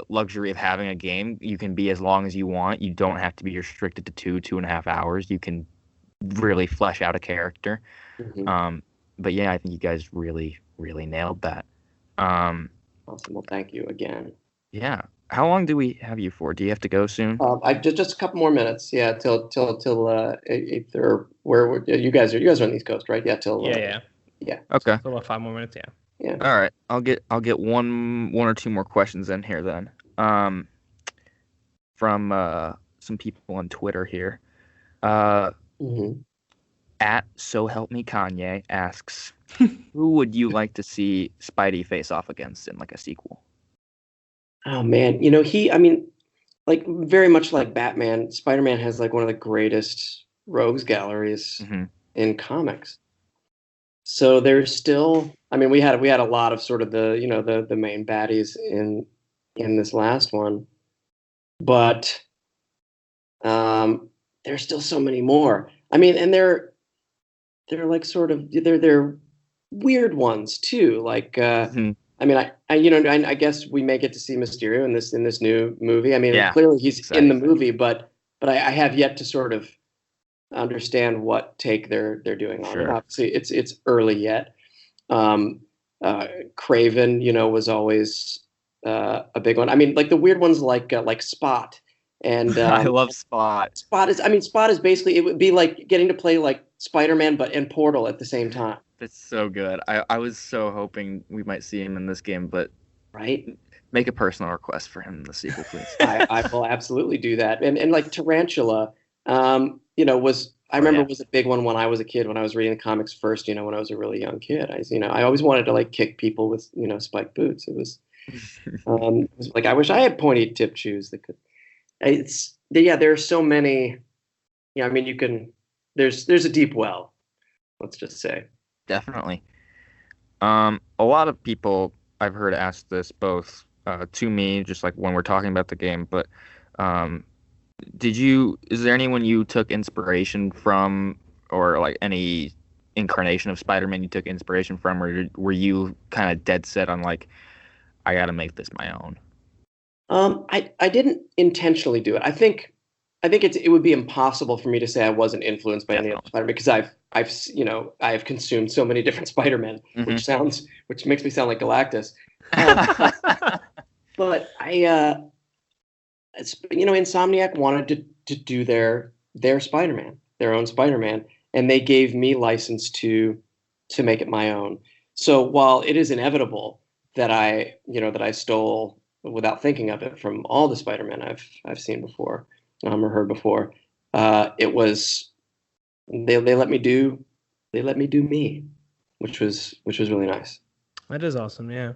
luxury of having a game. You can be as long as you want. You don't have to be restricted to 2.5 hours. You can really flesh out a character. Mm-hmm. But yeah, I think you guys really, really nailed that. Awesome. Well, thank you again. Yeah. How long do we have you for? Do you have to go soon? I just a couple more minutes. Yeah, till 8, or where you guys are on the East Coast, right? Yeah, till yeah. Okay. So about 5 more minutes. Yeah. All right. I'll get one or two more questions in here then. From some people on Twitter here. At So Help Me Kanye asks, who would you like to see Spidey face off against in like a sequel? Oh man, like very much like Batman, Spider-Man has like one of the greatest rogues galleries in comics. So there's still, we had a lot of sort of the main baddies in this last one, but there's still so many more. And they're like sort of they're weird ones too. Like I guess we may get to see Mysterio in this new movie. Clearly he's exciting in the movie, but I have yet to sort of understand what take they're doing on it. Obviously, it's early yet. Craven, was always a big one. Like the weird ones like Spot. And I love Spot. Spot is basically, it would be like getting to play like Spider-Man but in Portal at the same time. That's so good. I was so hoping we might see him in this game, but Right? make a personal request for him in the sequel, please. I will absolutely do that. And like Tarantula, was I remember yeah. was a big one when I was a kid, when I was reading the comics first, when I was a really young kid. I always wanted to like kick people with, spiked boots. It was like I wish I had pointy tipped shoes that could. There are so many. Yeah, I mean, there's a deep well. Let's just say. Definitely. A lot of people I've heard ask this both to me, just like when we're talking about the game, but is there anyone you took inspiration from, or like any incarnation of Spider-Man you took inspiration from, or were you kind of dead set on like, I got to make this my own? I didn't intentionally do it. I think it would be impossible for me to say I wasn't influenced by any other Spider-Man, because I've consumed so many different Spider-Men, which makes me sound like Galactus. But Insomniac wanted to do their Spider-Man, their own Spider-Man, and they gave me license to make it my own. So while it is inevitable that I stole without thinking of it from all the Spider-Men I've seen before, or heard before, it was they let me do me, which was really nice. That is awesome. Yeah.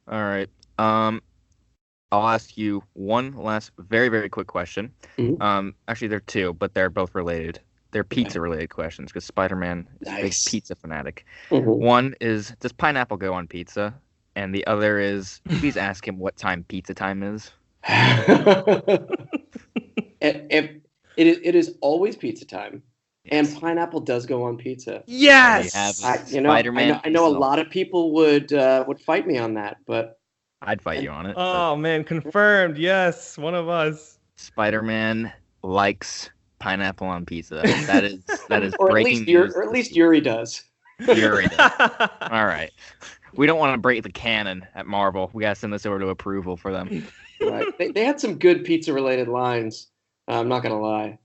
All right. I'll ask you one last very, very quick question. Mm-hmm. Actually, there are two, but they're both related. They're pizza-related questions, because Spider-Man is a big pizza fanatic. Mm-hmm. One is, does pineapple go on pizza? And the other is, please ask him what time pizza time is. It is always pizza time, and pineapple does go on pizza. Yes. Spider-Man. I know a lot of people would fight me on that, but I'd fight you on it. Oh man, confirmed. Yes, one of us. Spider-Man likes pineapple on pizza. That is or breaking news. Or at least Yuri does. Yuri does. All right. We don't want to break the canon at Marvel. We gotta send this over to approval for them. Right. They had some good pizza-related lines. I'm not gonna lie.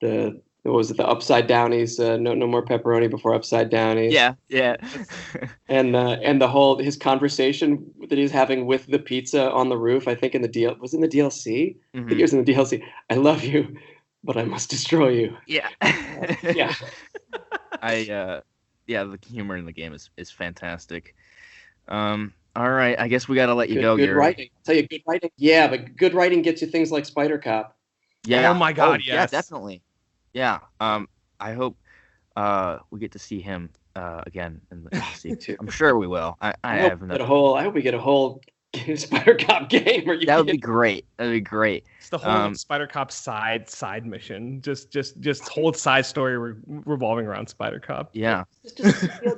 What was it? The upside downies. No more pepperoni before upside downies. Yeah. And his conversation that he's having with the pizza on the roof. I think in the DLC. Mm-hmm. I think it was in the DLC. I love you, but I must destroy you. Yeah. Yeah. The humor in the game is fantastic. All right, I guess we got to let you go, Good Yuri. writing. I'll tell you, good writing. Yeah, but good writing gets you things like Spider Cop. Yeah. Oh my God, yes. Yeah, definitely. Yeah. I hope we get to see him again in the sequel. I'm sure we will. I hope we get a whole Spider Cop game. That would be great. That'd be great. It's the whole Spider Cop side mission. Just whole side story revolving around Spider Cop. Yeah.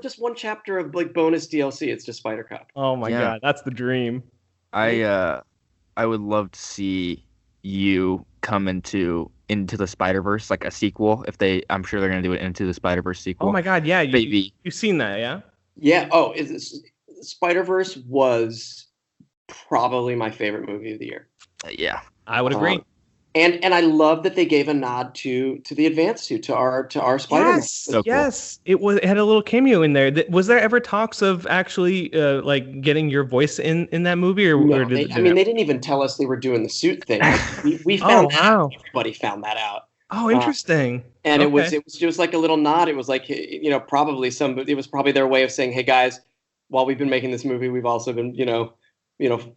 Just one chapter of like bonus DLC. It's just Spider Cop. Oh my God, that's the dream. I would love to see you come into the Spider-Verse, like a sequel. I'm sure they're gonna do it Into the Spider-Verse sequel. Oh my God, yeah. Maybe you've seen that, yeah? Yeah. Oh, Spider-Verse was probably my favorite movie of the year. Yeah, I would agree. And I love that they gave a nod to the advanced suit, to our Spider-Man. Yes, so yes. Cool. It had a little cameo in there. Was there ever talks of actually like getting your voice in that movie, or they didn't even tell us they were doing the suit thing. We found out. Everybody found that out. Oh, interesting. And it was like a little nod. It was like, probably it was probably their way of saying, hey guys, while we've been making this movie, we've also been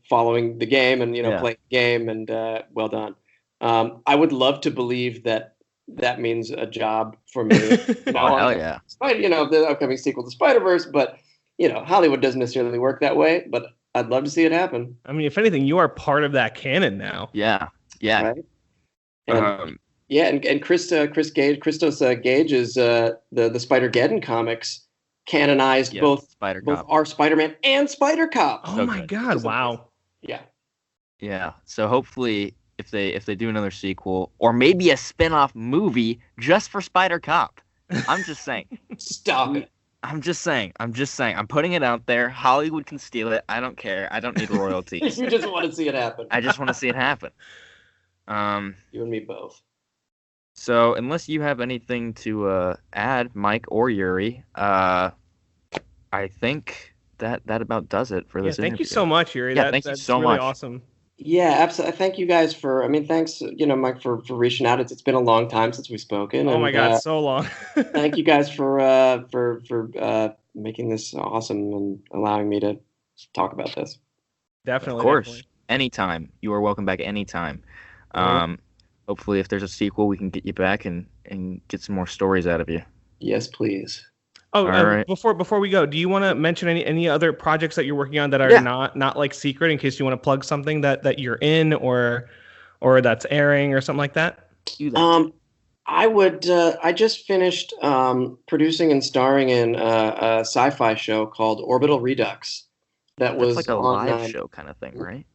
following the game and playing the game, and well done. I would love to believe that means a job for me. Hell yeah! Despite the upcoming sequel to Spider-Verse, but Hollywood doesn't necessarily work that way. But I'd love to see it happen. I mean, if anything, you are part of that canon now. Yeah. Right? And Christos Gage is the Spider-Geddon comics canonized both our Spider-Man and Spider Cop. Oh my God! Wow. Yeah. Yeah. So hopefully, if they do another sequel, or maybe a spin-off movie just for Spider Cop, I'm just saying. Stop it. I'm just saying. I'm putting it out there. Hollywood can steal it. I don't care. I don't need royalties. You just want to see it happen. I just want to see it happen. You and me both. So unless you have anything to add, Mike or Yuri, I think that about does it for Yeah, this thank you interview. so much, Yuri. Yeah, thank you That's so really much. awesome. Yeah, absolutely. Thank you guys for. I mean, thanks, Mike, for reaching out. It's been a long time since we've spoken, Oh and my God, so long. thank you guys for making this awesome and allowing me to talk about this. Definitely, Of course, definitely. anytime. You are welcome back anytime. Right. Hopefully, if there's a sequel, we can get you back and get some more stories out of you. Yes, please. Oh, All right. before we go, do you want to mention any other projects that you're working on that are Yeah. not like secret, in case you want to plug something that you're in or that's airing or something like that? Do that. I would. I just finished producing and starring in a sci-fi show called Orbital Redux. That That's was like a on live show kind of thing, right?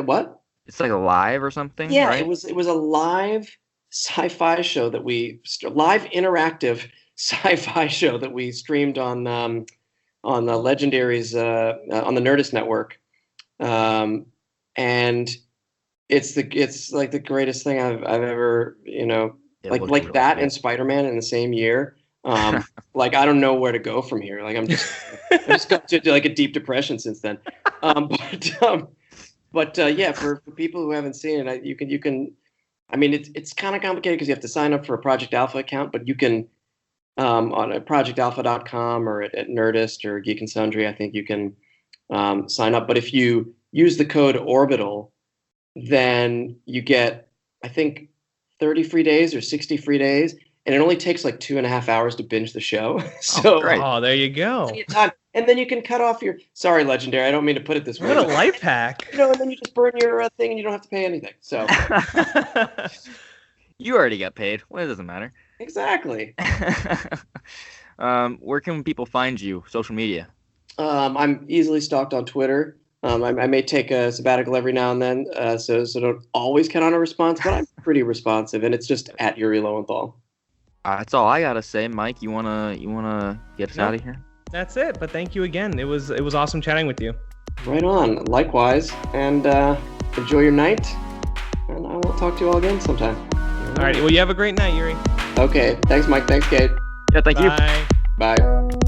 what? It's like a live or something, Yeah, right? it was a live sci-fi show that live interactive sci-fi show that we streamed on the Legendary's on the Nerdist network, and it's like the greatest thing I've ever It like looked really that cool. and Spider-Man in the same year. Like I don't know where to go from here. Like I'm just got to like a deep depression since then. But yeah, for people who haven't seen it, you can. I mean, it's kind of complicated because you have to sign up for a Project Alpha account, but you can on a projectalpha.com or at Nerdist or Geek and Sundry, I think you can sign up. But if you use the code Orbital, then you get, I think, 30 free days or 60 free days, and it only takes like 2.5 hours to binge the show. So great. Oh, there you go. plenty of time. And then you can cut off your. Sorry, Legendary, I don't mean to put it this way. What a but, life hack. and then you just burn your thing, and you don't have to pay anything. So You already got paid. Well, it doesn't matter. exactly. Where can people find you? Social media. I'm easily stalked on Twitter. I may take a sabbatical every now and then, so don't always count on a response, but I'm pretty responsive, and it's just at Yuri Lowenthal. That's all I gotta say, Mike. You wanna get us out of here? That's it. But thank you again. It was awesome chatting with you. Right on. Likewise, and enjoy your night, and I will talk to you all again sometime. All right. Well, you have a great night, Yuri. Okay. Thanks, Mike. Thanks, Cade. Yeah, thank you. Bye. Bye.